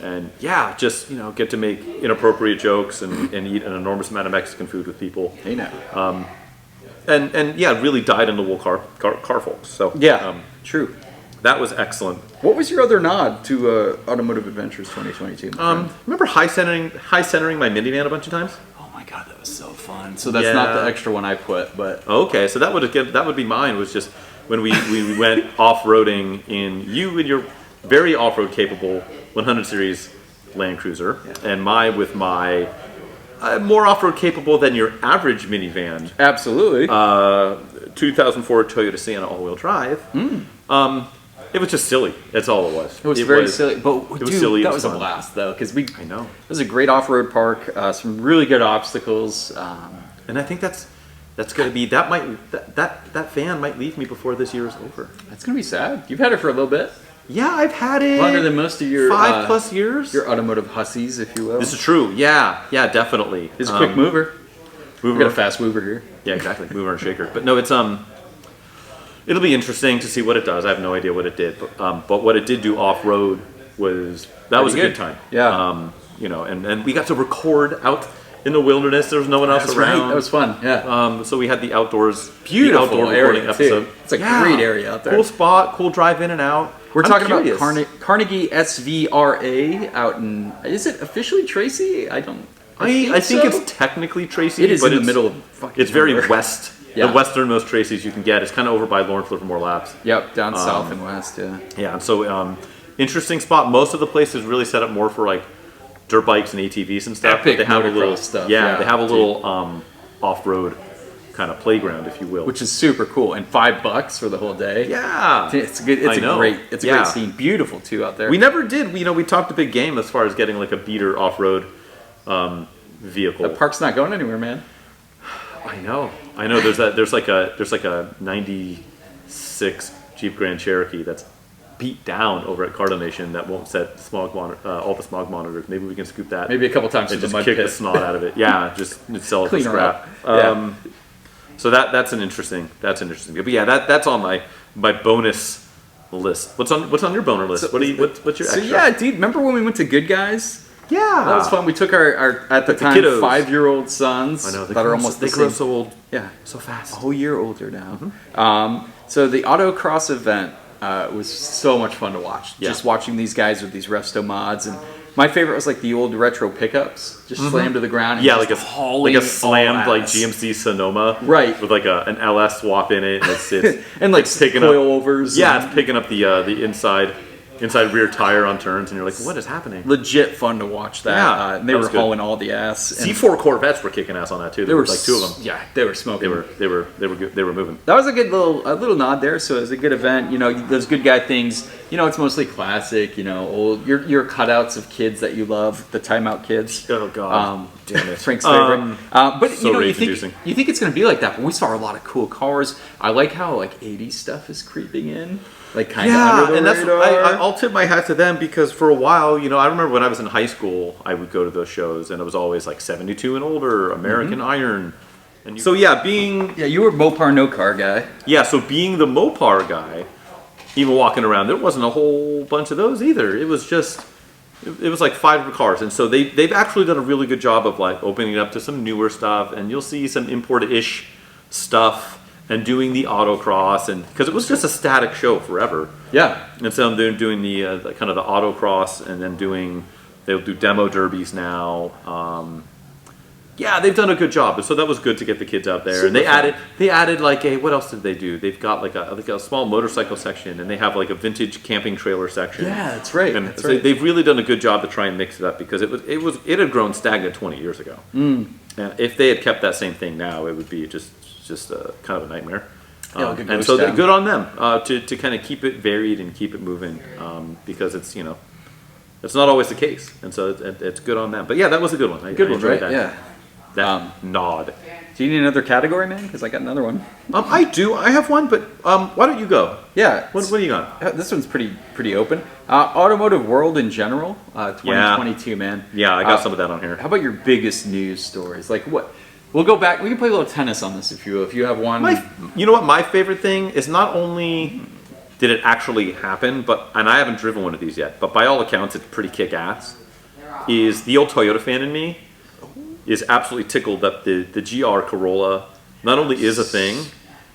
S3: And yeah, just get to make inappropriate jokes and eat an enormous amount of Mexican food with people.
S2: Hey now.
S3: And yeah, really dyed in the wool car folks. So
S2: Yeah. True.
S3: that was excellent.
S2: What was your other nod to Automotive Adventures 2022?
S3: Remember high centering my minivan a bunch of times?
S2: Oh my god, that was so fun. So that's not the extra one I put, but
S3: Okay, so that would be mine. Was just when we went off-roading in your very off-road capable 100 series Land Cruiser, and with my more off-road capable than your average minivan.
S2: absolutely.
S3: 2004 Toyota Sienna all-wheel drive. It was just silly. That's all it was.
S2: It was very silly, but
S3: it was
S2: dude,
S3: silly, it
S2: that
S3: was
S2: was a
S3: fun.
S2: blast though, because
S3: I know.
S2: it was a great off-road park, some really good obstacles.
S3: And I think that's going to be that van might leave me before this year is over.
S2: That's gonna be sad. You've had it for a little bit,
S3: Yeah, I've had it
S2: longer than most of your
S3: 5+ years.
S2: your automotive hussies, if you will.
S3: This is true. Yeah, definitely.
S2: It's a quick mover. We've got a fast mover here.
S3: Yeah, exactly. Mover and shaker. But no, it's it'll be interesting to see what it does. I have no idea what it did, but what it did do off road was a
S2: Pretty
S3: good
S2: good.
S3: time.
S2: Yeah.
S3: And we got to record out in the wilderness. There was no one else
S2: That's
S3: around.
S2: right. That was fun. Yeah.
S3: So we had the outdoors,
S2: Beautiful
S3: the outdoor
S2: area,
S3: recording
S2: too.
S3: episode.
S2: It's a great area out there.
S3: Cool spot, cool drive in and out.
S2: We're
S3: I'm
S2: talking
S3: curious.
S2: about Carnegie SVRA out in. Is it officially Tracy? I think
S3: think
S2: so.
S3: it's technically Tracy.
S2: It is
S3: but
S2: in the
S3: it's-
S2: middle of fucking
S3: It's very
S2: nowhere.
S3: west.
S2: Yeah.
S3: The westernmost Tracy's you can get. It's kind of over by Lawrence Livermore Labs.
S2: Yep, down south and west. Yeah.
S3: Yeah, and so interesting spot. Most of the place is really set up more for like dirt bikes and ATVs and stuff.
S2: Epic
S3: but they have a little
S2: motocross stuff,
S3: Yeah,
S2: yeah,
S3: they have a
S2: dude.
S3: little off-road kind of playground, if you will.
S2: Which is super cool, and $5 for the whole day.
S3: yeah,
S2: It's good. It's
S3: I know.
S2: It's a
S3: Yeah.
S2: great scene. Beautiful too out there.
S3: we never did. We talked a big game as far as getting like a beater off-road vehicle.
S2: the park's not going anywhere, man.
S3: I know. There's like a '96 Jeep Grand Cherokee that's beat down over at Cardination that won't set all the smog monitors. Maybe we can scoop that.
S2: Maybe a couple times
S3: and
S2: to the
S3: just
S2: mud
S3: kick
S2: pit.
S3: the snot out of it. Yeah, just sell it for
S2: Clean her
S3: scrap.
S2: up.
S3: So that's an interesting. But yeah, that's on my bonus list. What's on your boner list? What's your
S2: So
S3: extra?
S2: yeah, dude. Remember when we went to Good Guys?
S3: Yeah,
S2: That was fun. We took our at the
S3: the
S2: time
S3: kiddos.
S2: 5-year-old sons
S3: I know
S2: that are almost
S3: they
S2: the
S3: grow
S2: same.
S3: so old
S2: Yeah,
S3: so fast.
S2: a whole year older now. So the autocross event was so much fun to watch.
S3: Yeah.
S2: Just watching these guys with these resto mods, and my favorite was like the old retro pickups, just slammed to the ground. And
S3: Yeah,
S2: just
S3: like
S2: hauling
S3: a slammed
S2: all
S3: like
S2: ass.
S3: GMC Sonoma,
S2: Right.
S3: With like an LS swap in it. And it's
S2: and like
S3: it's picking up
S2: coilovers.
S3: Yeah, it's picking up the inside inside rear tire on turns, and you're like, what is happening?
S2: Legit fun to watch that.
S3: Yeah,
S2: And they
S3: that
S2: were
S3: was good.
S2: hauling all the ass. And
S3: C4 Corvettes were kicking ass on that too.
S2: there were
S3: like two of them.
S2: Yeah, they were smoking.
S3: They were good. They were moving.
S2: That was a good little nod there. So it was a good event. You know, those good guy things. You know, it's mostly classic. You know, old your cutouts of kids that you love, the timeout kids.
S3: Oh God, damn it,
S2: Frank's favorite. But
S3: so
S2: you know,
S3: rage-inducing.
S2: you think it's going to be like that, but we saw a lot of cool cars. I like how like 80s stuff is creeping in, like kind of under the
S3: and that's
S2: radar.
S3: I'll tip my hat to them because for a while, you know, I remember when I was in high school, I would go to those shows, and it was always like 72 and older, American Iron. And so being
S2: Yeah, you were Mopar no car guy.
S3: so being the Mopar guy, even walking around, there wasn't a whole bunch of those either. It was just. It was like 5 cars, and so they've actually done a really good job of like opening it up to some newer stuff, and you'll see some import-ish stuff, and doing the autocross, and because it was just a static show forever.
S2: Yeah.
S3: And so they're doing the kind of the autocross, and then they'll do demo derbies now. They've done a good job, so that was good to get the kids out there.
S2: Super
S3: and they
S2: fun.
S3: added like what else did they do? They've got like a small motorcycle section, and they have like a vintage camping trailer section.
S2: Yeah, that's right.
S3: And
S2: That's
S3: so
S2: right.
S3: they've really done a good job to try and mix it up because it had grown stagnant 20 years ago. And if they had kept that same thing now, it would be just kind of a nightmare.
S2: Yeah, like a
S3: And
S2: ghost
S3: so
S2: town.
S3: good on them to kind of keep it varied and keep it moving because it's it's not always the case, and so it's good on them. But yeah, that was a good one.
S2: Good
S3: I
S2: one,
S3: enjoyed
S2: right?
S3: that.
S2: Yeah.
S3: That nod.
S2: Do you need another category, man? Because I got another one.
S3: I do. I have one, but why don't you go?
S2: Yeah.
S3: What do you got?
S2: This one's pretty open. Automotive world in general, 2022, man.
S3: Yeah, I got some of that on here.
S2: How about your biggest news stories? Like what? We'll go back. We can play a little tennis on this if you will. If you have one.
S3: You know what? My favorite thing is not only did it actually happen, and I haven't driven one of these yet, but by all accounts, it's pretty kick-ass, is the old Toyota fan in me is absolutely tickled that the GR Corolla not only is a thing,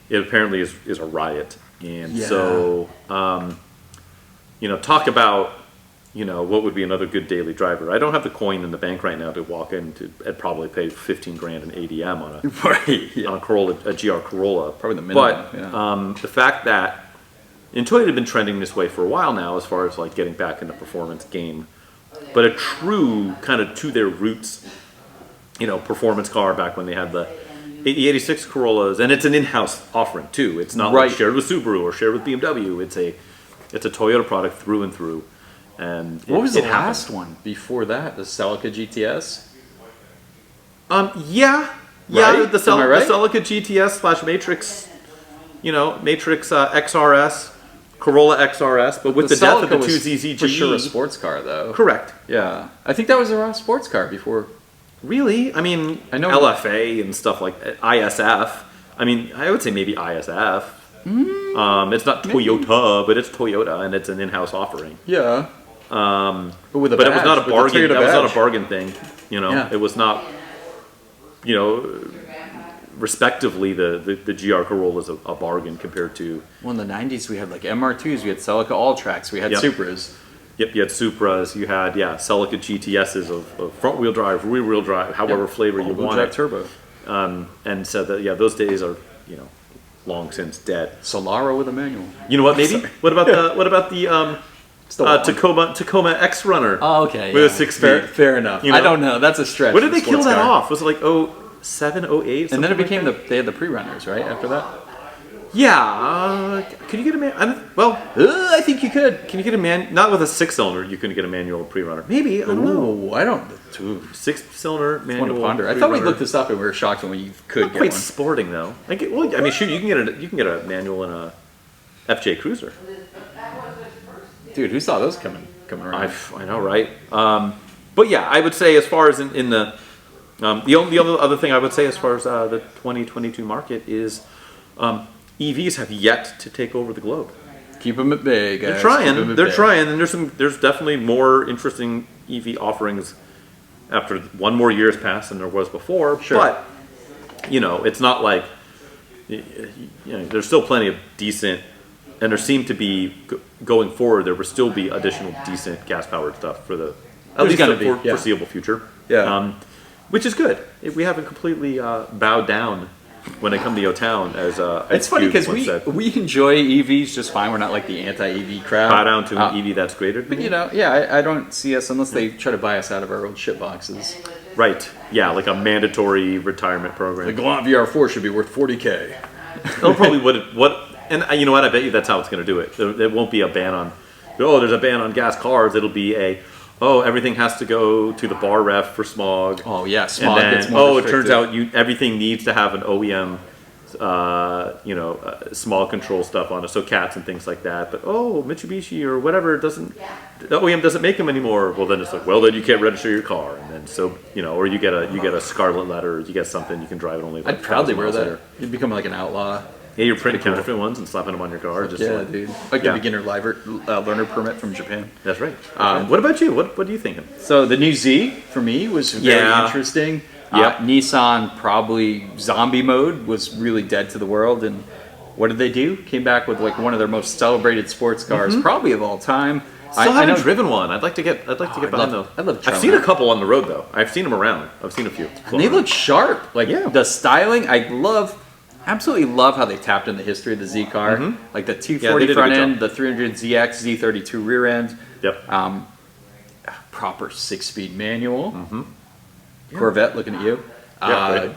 S3: it apparently is a riot. And so, talk about, what would be another good daily driver. I don't have the coin in the bank right now to walk in and probably pay 15 grand in ADM on a Corolla, a GR Corolla.
S2: Probably the minimum.
S3: But the fact that, and Toyota had been trending this way for a while now as far as like getting back in the performance game, but a true kind of to their roots, performance car back when they had the 86 Corollas, and it's an in-house offering too. It's not like shared with Subaru or shared with BMW. It's a Toyota product through and through. And
S2: what was the last one before that? The Celica GTS.
S3: Right? The Celica GTS / Matrix, Matrix XRS, Corolla XRS, but with the death of the 2ZZG.
S2: For sure a sports car though.
S3: Correct.
S2: Yeah, I think that was a raw sports car before.
S3: Really? I mean,
S2: I know
S3: LFA and stuff like that. ISF. I mean, I would say maybe ISF. It's not Toyota, but it's Toyota, and it's an in-house offering.
S2: Yeah.
S3: But
S2: with a
S3: it was not a
S2: badge, with the
S3: bargain.
S2: Toyota
S3: That was not
S2: badge.
S3: a bargain thing.
S2: Yeah.
S3: It was not. Respectively, the GR Corolla is a bargain compared to.
S2: Well, in the 90s, we had like MR2s, we had Celica All-Tracks, we had Supras.
S3: Yep, you had Supras, you had Celica GTSs of front-wheel drive, rear-wheel drive, however flavor you want it.
S2: Turbo.
S3: And so those days are long since dead.
S2: Solara with a manual.
S3: You know what? Maybe. What about the Tacoma X Runner?
S2: Oh, okay.
S3: With a 6 speed.
S2: Fair enough. I don't know. That's a stretch.
S3: When did they
S2: for
S3: kill
S2: sports
S3: that
S2: car.
S3: off? Was it like 07, 08?
S2: And then it
S3: like
S2: became
S3: that?
S2: they had the pre-runners, right? After that.
S3: Yeah. Could you get a man?
S2: I think you could.
S3: Can you get a man? Not with a 6-cylinder. You couldn't get a manual pre-runner. Maybe. I don't know.
S2: I don't.
S3: 6-cylinder
S2: I
S3: manual.
S2: want to ponder. I thought we looked this up and we were shocked when we could
S3: Not
S2: get
S3: quite
S2: one.
S3: sporting though. Shoot, you can get a manual in a FJ Cruiser.
S2: Dude, who saw those coming around?
S3: I know, right? But yeah, I would say as far as in the only other thing I would say as far as the 2022 market is EVs have yet to take over the globe.
S2: Keep them at bay, guys.
S3: They're trying. They're trying, and there's definitely more interesting EV offerings after one more year has passed than there was before.
S2: Sure.
S3: But it's not like there's still plenty of decent, and there seem to be going forward. There will still be additional decent gas-powered stuff for the at least the foreseeable future.
S2: Yeah.
S3: Which is good. We haven't completely bowed down when I come to your town, as
S2: It's funny because
S3: once said.
S2: we enjoy EVs just fine. We're not like the anti-EV crowd.
S3: Bow down to an EV that's greater.
S2: But I don't see us unless they try to buy us out of our old shit boxes.
S3: Right. Yeah, like a mandatory retirement program.
S2: The Galant VR4 should be worth $40K.
S3: They'll probably and you know what? I bet you that's how it's going to do it. There won't be a ban on. Oh, there's a ban on gas cars. It'll be everything has to go to the bar ref for smog.
S2: Oh yeah, smog.
S3: And
S2: gets
S3: then,
S2: more
S3: it turns out everything needs to have an OEM, smog control stuff on it, so cats and things like that. But Mitsubishi or whatever the OEM doesn't make them anymore. Well, then it's like, well, then you can't register your car, and then or you get a scarlet letter, or you get something you can drive it only. Like
S2: I'd proudly
S3: 1,000
S2: wear
S3: miles
S2: that.
S3: later.
S2: You'd become like an outlaw.
S3: Yeah, you're printing counterfeit ones and slapping them on your car. Just
S2: Dude. Like the beginner learner permit from Japan.
S3: That's right. What about you? What are you thinking?
S2: So the new Z for me was very interesting.
S3: Yep.
S2: Nissan probably zombie mode was really dead to the world, and what did they do? Came back with like one of their most celebrated sports cars, probably of all time.
S3: Still haven't driven one. I'd like to get behind those.
S2: I've
S3: seen a couple on the road though. I've seen them around. I've seen a few.
S2: And they look sharp. Like the styling, absolutely love how they tapped in the history of the Z car. Like the 240 front end, the 300 ZX, Z32 rear end.
S3: Yep.
S2: Proper 6-speed manual. Corvette looking at you.
S3: Right.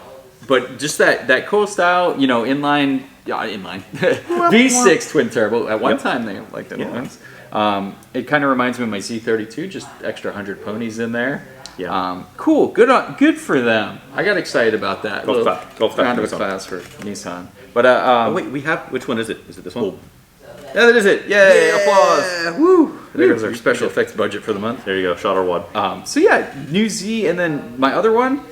S2: But just that cool style, inline V6 twin turbo. At one time they liked it. It kind of reminds me of my Z32, just extra 100 ponies in there.
S3: Yeah.
S2: Cool. Good for them. I got excited about that.
S3: Golf clap
S2: round of
S3: Nissan.
S2: applause for Nissan. But
S3: wait, we have which one is it? Is it this one? Yeah, that is it. Yay! Applause.
S2: Woo! There goes our special effects budget for the month.
S3: There you go. Shot or wad.
S2: So yeah, new Z, and then my other one.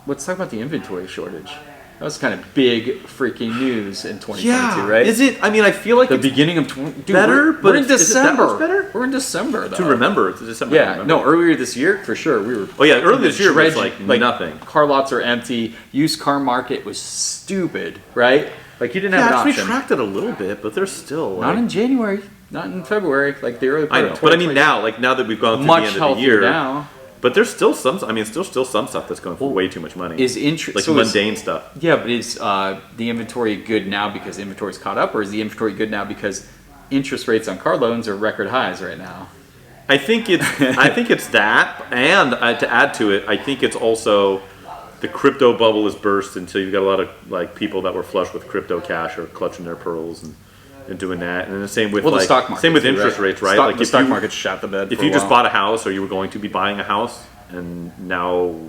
S2: Let's talk about the inventory shortage. That was kind of big freaking news in 2022, right?
S3: Is it? I mean, I feel like
S2: the
S3: it's
S2: beginning of
S3: better,
S2: we're in
S3: is it that
S2: December.
S3: much better?
S2: We're in December though.
S3: To remember, it's December.
S2: Yeah,
S3: remember.
S2: no, earlier this year for sure we were.
S3: Oh yeah, earlier this year was
S2: dredge-
S3: like nothing.
S2: Car lots are empty. Used car market was stupid, right? Like you didn't have an
S3: Actually
S2: option.
S3: tracked it a little bit, but there's still
S2: Not in January, not in February, like the early part
S3: I
S2: of
S3: know, but I mean
S2: 2022.
S3: now that we've gone through
S2: Much
S3: the end of the
S2: healthier
S3: year,
S2: now.
S3: but there's still some. I mean, still some stuff that's going for way too much money.
S2: Is
S3: like mundane stuff.
S2: Yeah, but is the inventory good now because inventory's caught up, or is the inventory good now because interest rates on car loans are record highs right now?
S3: I think it's that, and to add to it, I think it's also the crypto bubble has burst, and so you've got a lot of like people that were flush with crypto cash or clutching their pearls and doing that, and the same with
S2: the stock market,
S3: same with interest rates, right?
S2: The stock market shot the bed.
S3: If you just bought a house, or you were going to be buying a house, and now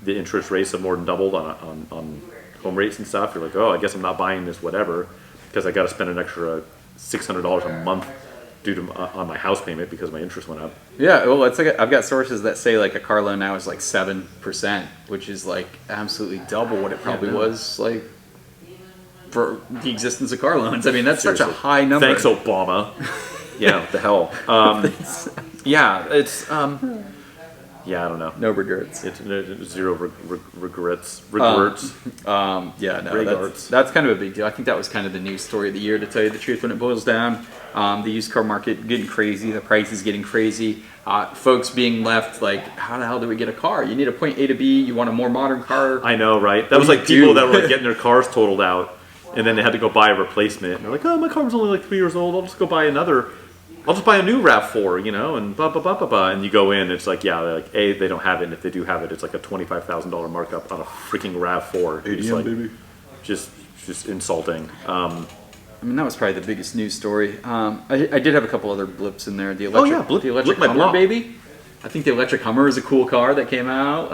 S3: the interest rates have more than doubled on home rates and stuff, you're like, oh, I guess I'm not buying this whatever because I got to spend an extra $600 a month due to on my house payment because my interest went up.
S2: Yeah, well, it's like I've got sources that say like a car loan now is like 7%, which is like absolutely double what it probably was like for the existence of car loans. I mean, that's
S3: Seriously.
S2: such a high number.
S3: Thanks, Obama. Yeah, what the hell. Yeah, it's yeah, I don't know.
S2: No regrets.
S3: It's zero regrets.
S2: Yeah, no, that's kind of a big deal. I think that was kind of the news story of the year, to tell you the truth, when it boils down. The used car market getting crazy, the prices getting crazy, folks being left like, how the hell do we get a car? You need a point A to B, you want a more modern car.
S3: I know, right? That was like people that were like getting their cars totaled out, and then they had to go buy a replacement. And they're like, oh, my car was only like 3 years old, I'll just go buy another. I'll just buy a new RAV4, and blah, blah, blah, blah, blah. And you go in, it's like, yeah, they're like, A, they don't have it, and if they do have it, it's like a $25,000 markup on a freaking RAV4.
S2: ADM,
S3: like,
S2: baby.
S3: Just insulting.
S2: I mean, that was probably the biggest news story. I did have a couple other blips in there. The electric,
S3: blip my
S2: Hummer,
S3: block.
S2: baby. I think the electric Hummer is a cool car that came out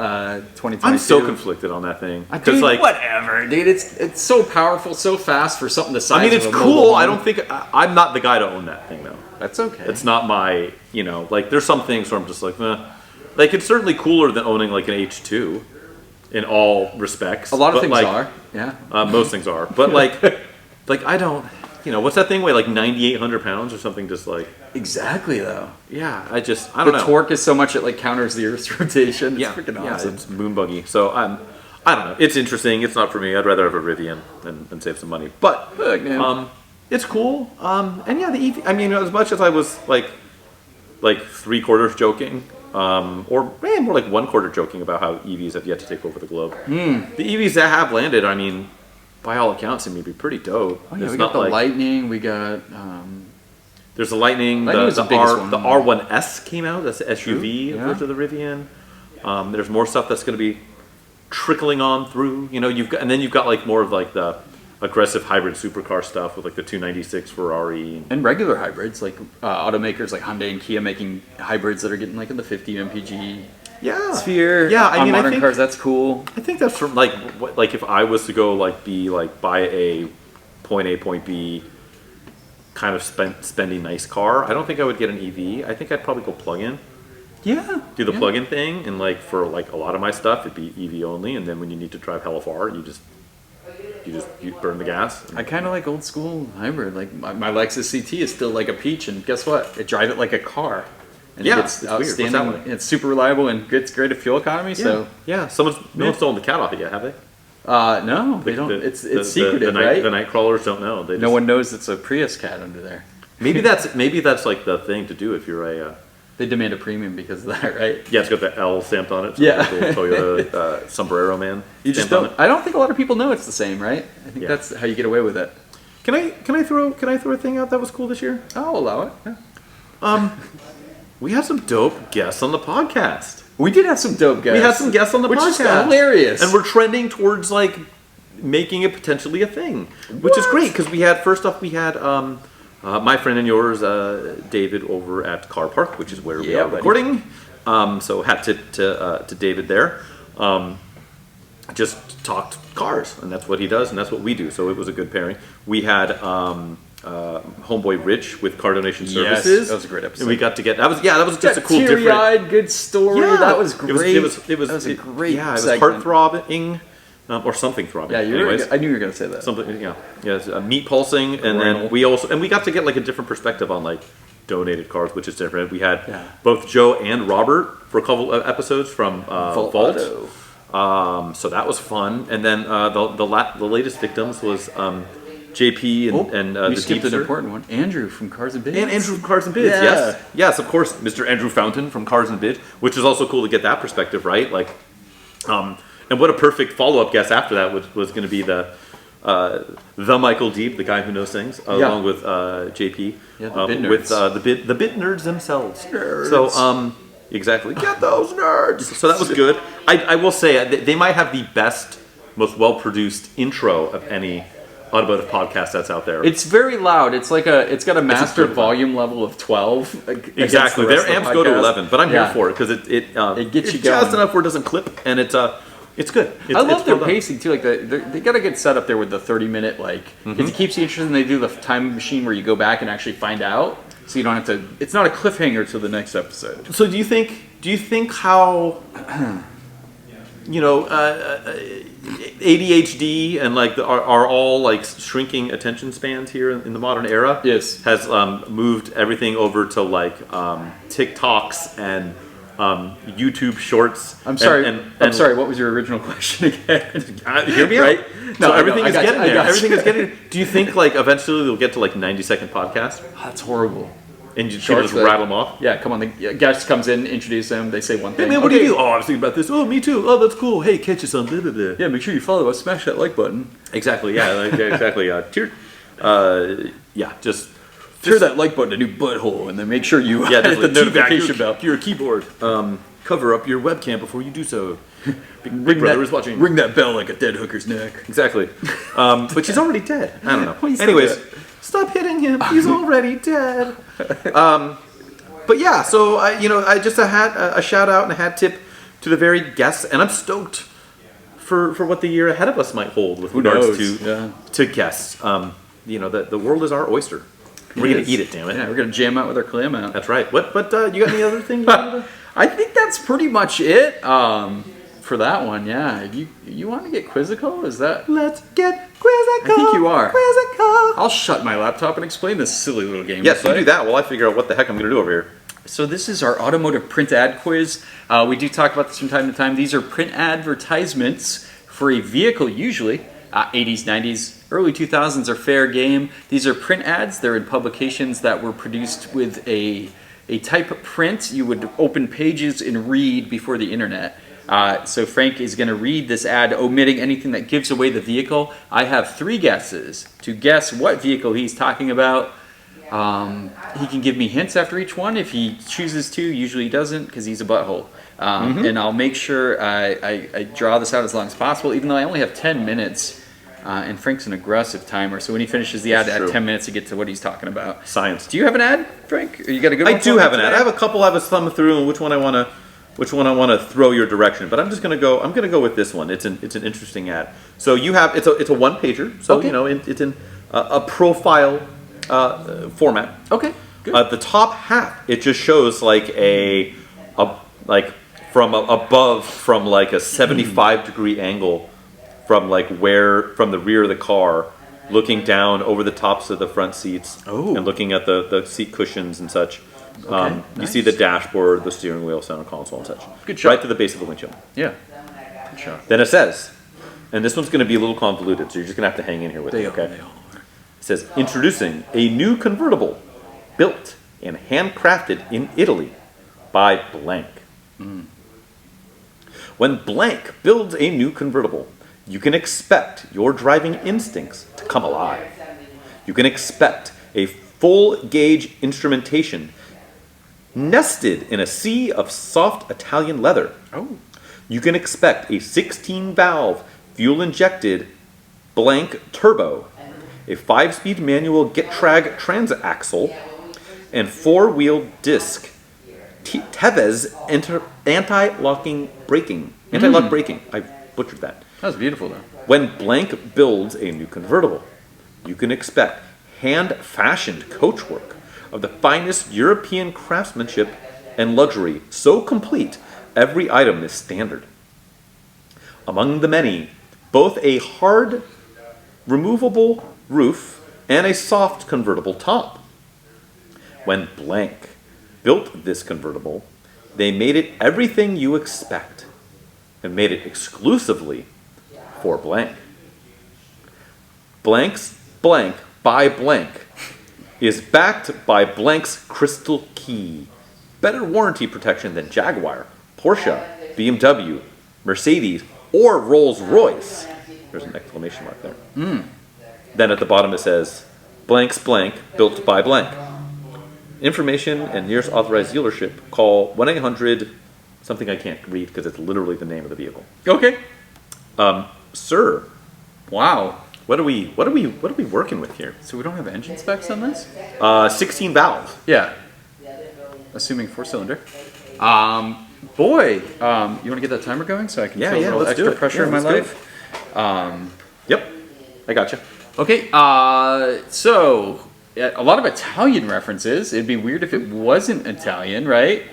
S2: 2022.
S3: I'm so conflicted on that thing.
S2: Dude, like, whatever, dude. It's so powerful, so fast for something the size.
S3: I mean, it's
S2: of a
S3: cool.
S2: mobile
S3: I
S2: home.
S3: don't think I'm not the guy to own that thing though.
S2: That's okay.
S3: It's not my, like there's some things where I'm just like, like it's certainly cooler than owning like an H2 in all respects.
S2: A lot of things
S3: like,
S2: are, yeah.
S3: Most things are, but like I don't, what's that thing weigh like 9,800 pounds or something? Just like
S2: Exactly though.
S3: yeah, I don't know.
S2: The torque is so much it like counters the Earth's rotation. It's freaking awesome.
S3: Yeah, it's moon buggy. So I don't know. It's interesting. It's not for me. I'd rather have a Rivian and save some money. But it's cool. And yeah, the EV. I mean, as much as I was like 3/4 joking, or more like 1/4 joking about how EVs have yet to take over the globe. The EVs that have landed, I mean, by all accounts, seem to be pretty dope.
S2: Oh yeah, we got the Lightning. We got.
S3: There's the Lightning.
S2: Lightning
S3: The R1S came out. That's the SUV version of the Rivian. There's more stuff that's going to be trickling on through. You know, you've got like more of like the aggressive hybrid supercar stuff with like the 296 Ferrari
S2: and regular hybrids, like automakers like Hyundai and Kia making hybrids that are getting like in the 50 mpg sphere.
S3: Yeah, I mean,
S2: modern
S3: I think
S2: cars, that's cool.
S3: I think that's from like if I was to go buy a point A point B kind of spendy nice car, I don't think I would get an EV. I think I'd probably go plug-in.
S2: Yeah.
S3: Do the plug-in thing, and like for like a lot of my stuff, it'd be EV only, and then when you need to drive hella far, you burn the gas.
S2: I kind of like old school hybrid. Like my Lexus CT is still like a peach, and guess what? It drives it like a car. And it's outstanding. Weird. It's super reliable and gets great at fuel economy.
S3: Yeah.
S2: So
S3: no one's stolen the cat off it yet, have they?
S2: No, they don't. It's secretive, right?
S3: The night crawlers don't know.
S2: No one knows it's a Prius cat under there.
S3: Maybe that's like the thing to do if you're a.
S2: They demand a premium because of that, right?
S3: Yeah, it's got the L stamped on it. So
S2: yeah,
S3: the Toyota sombrero man.
S2: You just don't. I don't think a lot of people know it's the same, right? I think that's how you get away with it.
S3: Can I throw a thing out that was cool this year?
S2: I'll allow it. Yeah.
S3: We had some dope guests on the podcast.
S2: We did have some dope guests.
S3: We had some guests on the podcast,
S2: which is hilarious,
S3: and we're trending towards like making it potentially a thing, which is great because we had my friend and yours, David, over at Car Park, which is where we are recording. So hat tip to David there. Just talked cars, and that's what he does, and that's what we do. So it was a good pairing. We had Homeboy Rich with Car Donation Services.
S2: Yes, that was a great episode.
S3: And we got to get that was just a cool,
S2: teary-eyed, good story.
S3: Yeah,
S2: that was great.
S3: It was a great. Yeah, it was heart-throbbing. Or something throbbing.
S2: Yeah, I knew you were going to say that.
S3: Something, meat pulsing, and then we got to get like a different perspective on like donated cars, which is different. We had both Joe and Robert for a couple of episodes from Vault. So that was fun, and then the latest victims was JP and
S2: you
S3: the
S2: skipped an important one, Andrew from Cars and Bids.
S3: And Andrew from Cars and Bids, yes, of course, Mr. Andrew Fountain from Cars and Bids, which is also cool to get that perspective, right? Like, and what a perfect follow-up guest after that was going to be the Michael Deeb, the guy who knows things, along with JP,
S2: the bit nerds.
S3: with the bit nerds themselves. Nerds. So exactly, get those nerds. So that was good. I will say they might have the best, most well-produced intro of any automotive podcast that's out there.
S2: It's very loud. It's got a master volume level of 12.
S3: Exactly. Their amps go to 11, but I'm here for it because it
S2: gets you
S3: just
S2: going
S3: enough where it doesn't clip, and it's good.
S2: I love their pacing too. Like they got to get set up there with the 30-minute it keeps you interested. And they do the time machine where you go back and actually find out, so you don't have to. It's not a cliffhanger to the next episode.
S3: So do you think how ADHD and like are all like shrinking attention spans here in the modern era?
S2: Yes,
S3: has moved everything over to like TikToks and YouTube Shorts.
S2: I'm sorry. I'm sorry. What was your original question again?
S3: Hear me out. No, everything is getting there. Everything is getting. Do you think like eventually they'll get to like 90-second podcast?
S2: That's horrible.
S3: And you just rattle them off?
S2: Yeah, come on. The guest comes in, introduce them, they say one thing.
S3: Hey man, what do you do? Oh, I was thinking about this. Oh, me too. Oh, that's cool. Hey, catch us on blah, blah, blah.
S2: Yeah, make sure you follow us. Smash that like button.
S3: Exactly. Yeah. Exactly. Just
S2: tear that like button a new butthole, and then make sure you hit the notification bell.
S3: Your keyboard. Cover up your webcam before you do so. Big Brother is watching.
S2: Ring that bell like a dead hooker's neck.
S3: Exactly. But she's already dead. I don't know. Anyways, stop hitting him. He's already dead. But yeah, so I just had a shout out and a hat tip to the very guests, and I'm stoked for what the year ahead of us might hold with regards to guests. The world is our oyster. We're gonna eat it, damn it.
S2: Yeah, we're gonna jam out with our clam out.
S3: That's right. What? But you got any other thing?
S2: I think that's pretty much it for that one. Yeah. You want to get quizzical? Is that?
S3: Let's get quizzical.
S2: I think you are.
S3: Quizzical.
S2: I'll shut my laptop and explain this silly little game.
S3: Yes, you do that while I figure out what the heck I'm going to do over here.
S2: So this is our automotive print ad quiz. We do talk about this from time to time. These are print advertisements for a vehicle, usually 80s, 90s, early 2000s are fair game. These are print ads. They're in publications that were produced with a a type print. You would open pages and read before the internet. So Frank is going to read this ad, omitting anything that gives away the vehicle. I have 3 guesses to guess what vehicle he's talking about. He can give me hints after each one if he chooses to. Usually he doesn't because he's a butthole. And I'll make sure I draw this out as long as possible, even though I only have 10 minutes. And Frank's an aggressive timer, so when he finishes the ad, at 10 minutes to get to what he's talking about.
S3: Science.
S2: Do you have an ad, Frank? Or you got a good one?
S3: I do have an ad. I have a couple I was thumbing through, and which one I want to throw your direction. But I'm gonna go with this one. It's an interesting ad. So you have it's a one pager. So it's in a profile format.
S2: Okay. Good.
S3: The top half it just shows like from above from like a 75-degree angle from the rear of the car, looking down over the tops of the front seats and looking at the seat cushions and such.
S2: Okay,
S3: You see the dashboard, the steering wheel, center console, and such.
S2: Good shot.
S3: Right to the base of the windshield.
S2: Yeah. Good shot.
S3: Then it says, and this one's going to be a little convoluted, so you're just going to have to hang in here with it. Okay.
S2: They all are.
S3: It says, introducing a new convertible built and handcrafted in Italy by blank. When blank builds a new convertible, you can expect your driving instincts to come alive. You can expect a full gauge instrumentation nested in a sea of soft Italian leather. You can expect a 16-valve fuel-injected blank turbo, a 5-speed manual Getrag transaxle, and 4-wheel disc Tevez anti-lock braking. I butchered that.
S2: That was beautiful, though.
S3: When blank builds a new convertible, you can expect hand-fashioned coachwork of the finest European craftsmanship and luxury, so complete every item is standard. Among the many, both a hard, removable roof and a soft convertible top. When blank built this convertible, they made it everything you expect and made it exclusively for blank. Blank's blank by blank is backed by blank's crystal key. Better warranty protection than Jaguar, Porsche, BMW, Mercedes, or Rolls-Royce. There's an exclamation mark there. Then at the bottom it says, blank's blank, built by blank. Information and nearest authorized dealership, call 1-800, something I can't read because it's literally the name of the vehicle.
S2: Okay.
S3: Sir,
S2: Wow.
S3: what are we working with here?
S2: So we don't have engine specs on this?
S3: 16 valves.
S2: Yeah. Assuming 4-cylinder. Boy, you want to get that timer going so I can feel a little
S3: let's do
S2: extra
S3: it.
S2: pressure in my
S3: let's
S2: life?
S3: Yep, I gotcha.
S2: Okay, so a lot of Italian references. It'd be weird if it wasn't Italian, right?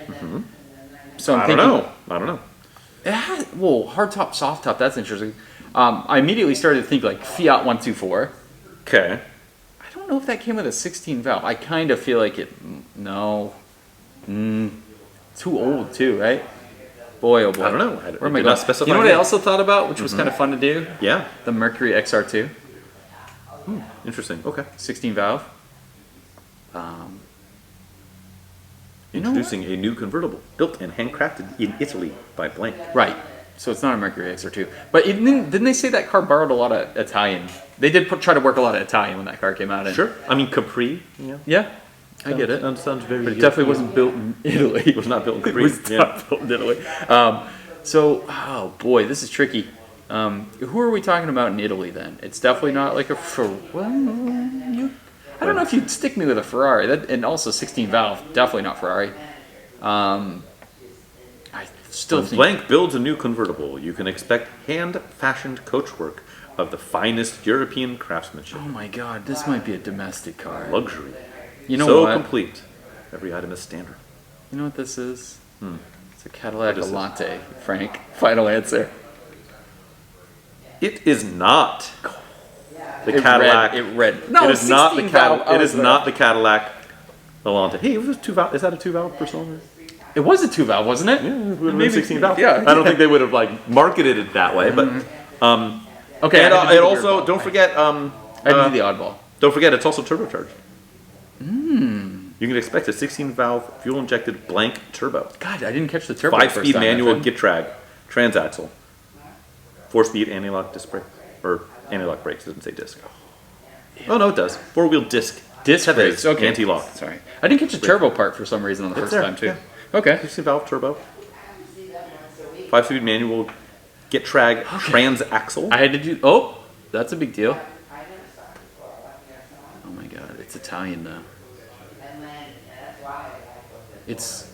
S2: So
S3: I don't know.
S2: Well, hard top, soft top. That's interesting. I immediately started to think like Fiat 124.
S3: Okay.
S2: I don't know if that came with a 16 valve. I kind of feel like it. No. Too old too, right? Boy, oh boy.
S3: I don't know.
S2: Where am I
S3: Did not
S2: going?
S3: specify
S2: You know what I
S3: yet.
S2: also thought about, which was kind of fun to do?
S3: Yeah.
S2: The Mercury XR2,
S3: Interesting. Okay.
S2: 16 valve. You know
S3: Introducing a new convertible built and handcrafted in Italy by blank.
S2: Right. So it's not a Mercury XR2. But didn't they say that car borrowed a lot of Italian? They did try to work a lot of Italian when that car came out. And,
S3: Sure. I mean Capri. Yeah.
S2: Yeah. I get it.
S3: That sounds very.
S2: But it definitely wasn't built in Italy.
S3: It was not built in Capri.
S2: It was not built in Italy. So, oh boy, this is tricky. Who are we talking about in Italy then? It's definitely not like a I don't know if you'd stick me with a Ferrari. And also 16 valve, definitely not Ferrari. I still
S3: When
S2: think
S3: blank builds a new convertible, you can expect hand-fashioned coachwork of the finest European craftsmanship.
S2: oh my god, this might be a domestic car.
S3: Luxury.
S2: You know
S3: so
S2: what?
S3: complete. Every item is standard.
S2: You know what this is? It's a Cadillac
S3: What is this?
S2: Elante, Frank. Final answer.
S3: It is not the
S2: It
S3: Cadillac.
S2: read. No,
S3: it is not the
S2: 16 valve.
S3: Cadillac. It is not the Cadillac Elante. Hey, it was 2 valve. Is that a 2 valve per cylinder?
S2: It was a 2 valve, wasn't it?
S3: Yeah, it would have been
S2: Maybe-
S3: 16 valve.
S2: yeah.
S3: I don't think they would have like marketed it that way, but
S2: Okay.
S3: and
S2: I had to do the
S3: also
S2: weirdball.
S3: don't forget
S2: I had to do the oddball.
S3: don't forget it's also turbocharged. you can expect a 16-valve fuel-injected blank turbo.
S2: God, I didn't catch the turbo.
S3: 5-speed manual Gitrag transaxle. 4-speed anti-lock disc brake. Or anti-lock brakes, doesn't say disc. Oh, no, it does. 4-wheel disc.
S2: Disc brakes, okay.
S3: Anti-lock.
S2: Sorry. I didn't catch the turbo part for some reason on the first time, too.
S3: Yeah.
S2: Okay.
S3: 16-valve turbo. 5-speed manual Gitrag transaxle.
S2: I had to do... Oh, that's a big deal. Oh, my God. It's Italian, though. It's...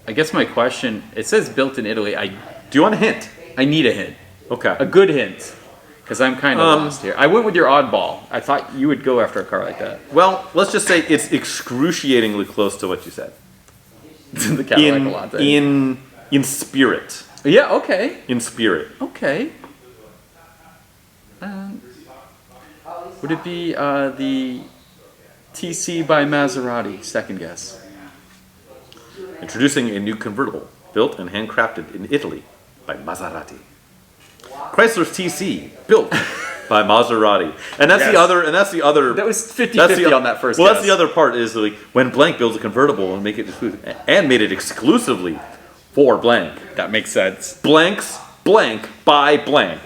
S2: I guess my question... It says built in Italy.
S3: Do you want a hint?
S2: I need a hint.
S3: Okay.
S2: A good hint. Because I'm kind of lost here. I went with your oddball. I thought you would go after a car like that.
S3: Well, let's just say it's excruciatingly close to what you said.
S2: The Cadillac Volante.
S3: In spirit.
S2: Yeah, okay.
S3: In spirit.
S2: Okay. Would it be the TC by Maserati? Second guess.
S3: Introducing a new convertible, built and handcrafted in Italy by Maserati. Chrysler's TC, built by Maserati. And that's the other.
S2: That was 50-50 on that first.
S3: Well,
S2: guess.
S3: that's the other part. Is like when Blank builds a convertible and made it exclusively for Blank.
S2: That makes sense.
S3: Blank's Blank by Blank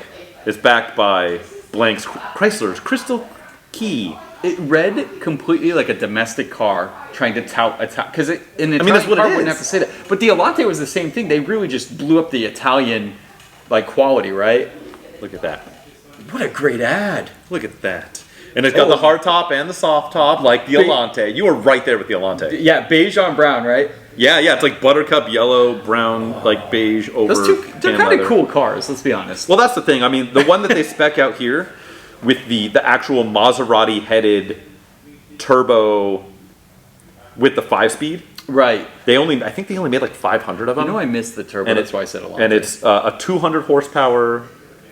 S3: is backed by Blank's Chrysler's Crystal Key.
S2: It read completely like a domestic car trying to tout because an Italian
S3: that's what
S2: car
S3: it
S2: wouldn't
S3: is.
S2: have to say that. But the Alante was the same thing. They really just blew up the Italian like quality, right?
S3: Look at that.
S2: What a great ad!
S3: Look at that. And it's got the hard top and the soft top, like the Alante. You were right there with the Alante.
S2: Yeah, beige on brown, right?
S3: Yeah, it's like buttercup yellow, brown, like beige over.
S2: They're kind of cool cars. Let's be honest.
S3: Well, that's the thing. I mean, the one that they spec out here with the actual Maserati headed turbo with the 5-speed.
S2: Right.
S3: I think they only made like 500 of them.
S2: I missed the turbo. That's why I said Alante.
S3: And it's a 200 horsepower,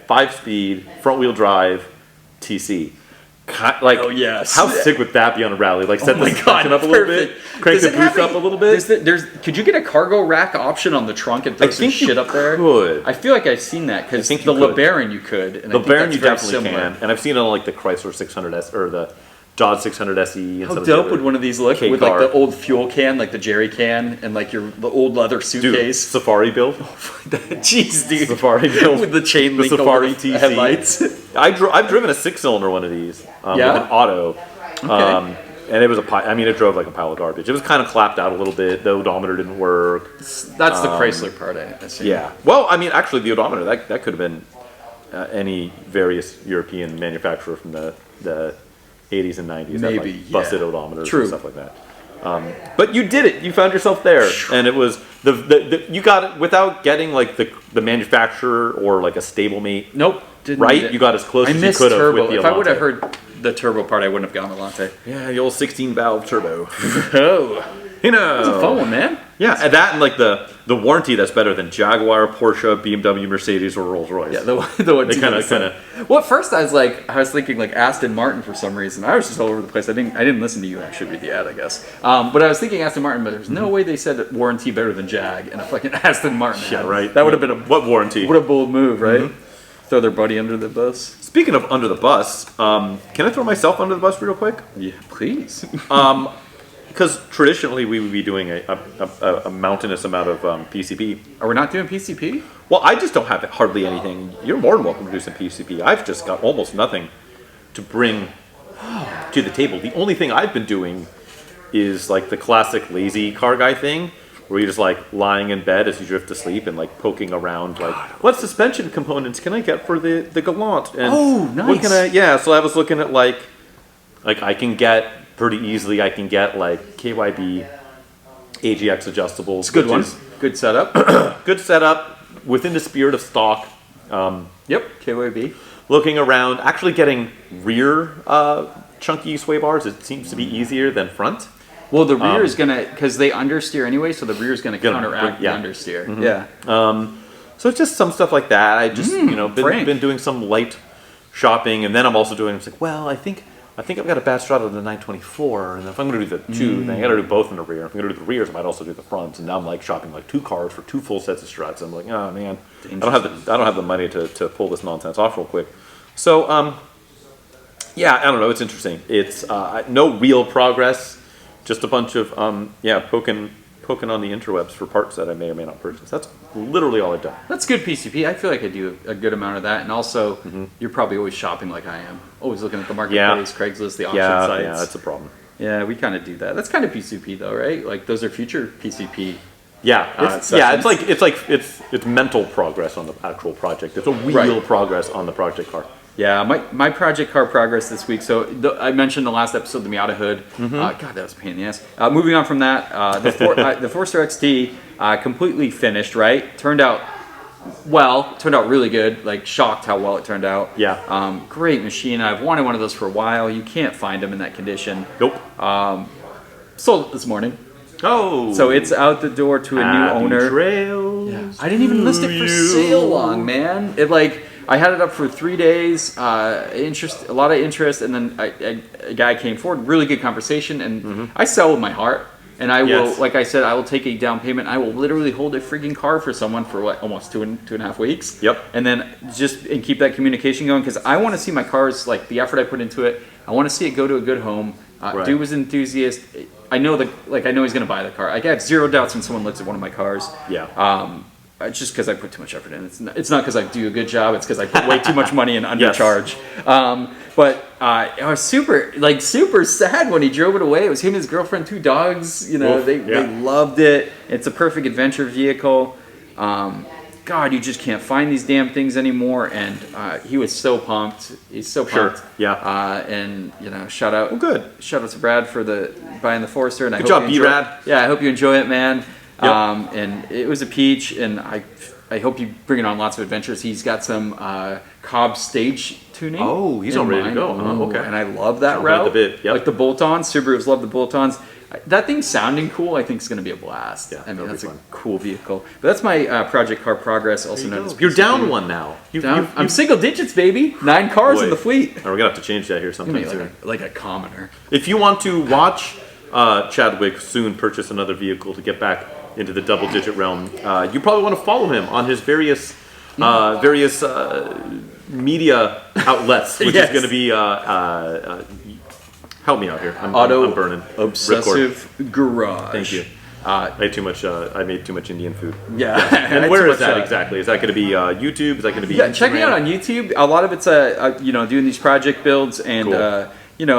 S3: 5-speed, front wheel drive TC. Like,
S2: oh yes,
S3: how sick would that be on a rally? Like, set the suspension up a little bit, crank the boost up a little bit.
S2: Could you get a cargo rack option on the trunk and throw some shit up there?
S3: Could.
S2: I feel like I've seen that because the LeBaron you could. And
S3: the LeBaron you definitely can, and I've seen it on like the Chrysler 600S or the Dodge 600 SE.
S2: How dope would one of these look with like the old fuel can, like the jerry can, and like the old leather suitcase?
S3: Dude, Safari build.
S2: Jeez, dude.
S3: Safari build
S2: with the chain link
S3: Safari
S2: over the
S3: TC
S2: headlights.
S3: I've driven a 6-cylinder one of these with an auto, and it was it drove like a pile of garbage. It was kind of clapped out a little bit. The odometer didn't work.
S2: That's the Chrysler part, I assume.
S3: Yeah. Well, actually, the odometer that could have been any various European manufacturer from the 80s and 90s.
S2: Maybe,
S3: had, like, busted odometers and stuff like that. But you did it. You found yourself there, and it was you got it without getting like the manufacturer or like a stablemate.
S2: Nope.
S3: Right? You got as close as you could have with the Alante.
S2: If I would have heard the turbo part, I wouldn't have gone Alante.
S3: Yeah, the old 16-valve turbo.
S2: Oh.
S3: That's
S2: a fun one, man.
S3: Yeah, and that and like the warranty that's better than Jaguar, Porsche, BMW, Mercedes, or Rolls Royce.
S2: Yeah, the one
S3: they kind of.
S2: Well, at first I was thinking like Aston Martin for some reason. I was just all over the place. I didn't listen to you actually read the ad, I guess. But I was thinking Aston Martin, but there's no way they said warranty better than Jag and a fucking Aston Martin.
S3: Yeah, right.
S2: That would have been
S3: what warranty?
S2: What a bold move, right? Mm-hmm. Throw their buddy under the bus.
S3: Speaking of under the bus, can I throw myself under the bus real quick?
S2: Yeah, please.
S3: Because traditionally we would be doing a mountainous amount of PCP.
S2: Are we not doing PCP?
S3: Well, I just don't have hardly anything. You're more than welcome to do some PCP. I've just got almost nothing to bring to the table. The only thing I've been doing is like the classic lazy car guy thing, where you're just like lying in bed as you drift to sleep and like poking around like, what suspension components can I get for the Galant? And
S2: nice.
S3: What can I? Yeah, so I was looking at like I can get pretty easily. I can get like KYB AGX adjustables.
S2: It's a good one. Good setup.
S3: Good setup within the spirit of stock.
S2: Yep, KYB.
S3: Looking around, actually getting rear chunky sway bars. It seems to be easier than front.
S2: Well, the rear is gonna, because they understeer anyway, so the rear is gonna counteract the understeer.
S3: Mm-hmm.
S2: Yeah.
S3: So it's just some stuff like that. I just been doing some light shopping, and then I'm also doing. It's like, well, I think I've got a bad shot of the 924, and if I'm going to do the two, then I got to do both in the rear. If I'm going to do the rears, I might also do the front. And now I'm like shopping like 2 cars for 2 full sets of struts. I'm like, oh man, I don't have the money to pull this nonsense off real quick. So yeah, I don't know. It's interesting. It's no real progress just a bunch of poking on the interwebs for parts that I may or may not purchase. That's literally all I've done.
S2: That's good PCP. I feel like I do a good amount of that, and also you're probably always shopping like I am, always looking at the marketplace, Craigslist, the auction sites.
S3: Yeah, that's a problem.
S2: Yeah, we kind of do that. That's kind of PCP though, right? Like those are future PCP.
S3: Yeah, it's mental progress on the actual project. It's a real progress on the project car.
S2: Yeah, my project car progress this week. So I mentioned the last episode, the Miata hood. God, that was a pain in the ass. Moving on from that, the Forester XT completely finished. Right, turned out really good. Like shocked how well it turned out.
S3: Yeah.
S2: Great machine. I've wanted one of those for a while. You can't find them in that condition.
S3: Nope.
S2: Sold it this morning.
S3: Oh.
S2: So it's out the door to a new owner.
S3: Trails.
S2: Yeah. I didn't even list it for sale long, man. I had it up for 3 days, a lot of interest, and then a guy came forward, really good conversation, and I sell with my heart, and I will, like I said, I will take a down payment. I will literally hold a freaking car for someone for almost two and a half weeks.
S3: Yep.
S2: And then and keep that communication going, because I want to see my cars, like the effort I put into it, I want to see it go to a good home. Dude was an enthusiast. I know he's going to buy the car. I have zero doubts when someone looks at one of my cars.
S3: Yeah.
S2: It's just because I put too much effort in. It's not because I do a good job. It's because I put way too much money and undercharge. But I was super sad when he drove it away. It was him and his girlfriend, 2 dogs. They loved it. It's a perfect adventure vehicle. God, you just can't find these damn things anymore. And he was so pumped. He's so pumped.
S3: Sure. Yeah.
S2: And shout out.
S3: Well, good.
S2: Shout out to Brad for buying the Forester. And
S3: good job, B-Rad.
S2: Yeah, I hope you enjoy it, man.
S3: Yep.
S2: And it was a peach, and I hope you bring it on lots of adventures. He's got some Cobb stage tuning.
S3: Oh, he's all ready to go. Okay.
S2: And I love that route.
S3: Yep.
S2: Like the bolt-ons. Subarus love the bolt-ons. That thing sounding cool, I think, is going to be a blast.
S3: Yeah,
S2: that's a cool vehicle. But that's my project car progress, also known as PCP.
S3: You're down one now.
S2: I'm single digits, baby. 9 cars in the fleet.
S3: We're going to have to change that here sometime soon.
S2: Like a commoner.
S3: If you want to watch Chadwick soon purchase another vehicle to get back into the double-digit realm, you probably want to follow him on his various media outlets, which is going to be help me out here. I'm burning.
S2: Obsessive Garage.
S3: Thank you. I made too much Indian food.
S2: Yeah.
S3: And where is that exactly? Is that going to be YouTube? Is that going to be Instagram?
S2: Check me out on YouTube. A lot of it's doing these project builds, and
S3: cool.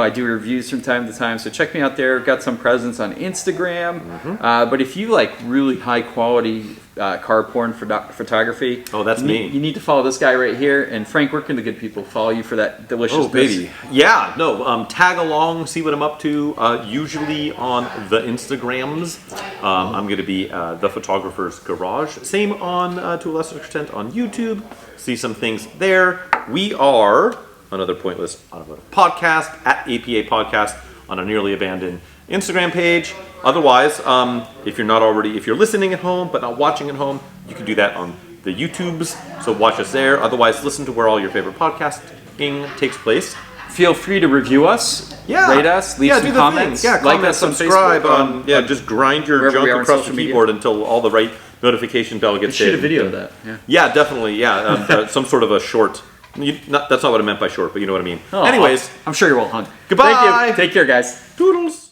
S2: I do reviews from time to time, so check me out there. Got some presence on Instagram. But if you like really high quality car porn photography,
S3: that's me.
S2: You need to follow this guy right here. And Frank, where can the good people follow you for that delicious?
S3: Oh baby, yeah, no. Tag along, see what I'm up to. Usually on the Instagrams, I'm going to be the Photographer's Garage. Same on to a lesser extent on YouTube. See some things there. We are another Pointless Automotive podcast at APA Podcast on a nearly abandoned Instagram page. Otherwise, if you're listening at home but not watching at home, you can do that on the YouTubes. So watch us there. Otherwise, listen to where all your favorite podcasting takes place.
S2: Feel free to review us, rate us, leave some comments,
S3: like us, subscribe. Just grind your junk across the keyboard until all the right notification bell gets hit.
S2: Shoot a video of that.
S3: Yeah, definitely. Yeah, some sort of a short. That's not what I meant by short, but you know what I mean.
S2: Oh,
S3: anyways,
S2: I'm sure you're well hung.
S3: Goodbye.
S2: Thank you. Take care, guys.
S3: Toodles.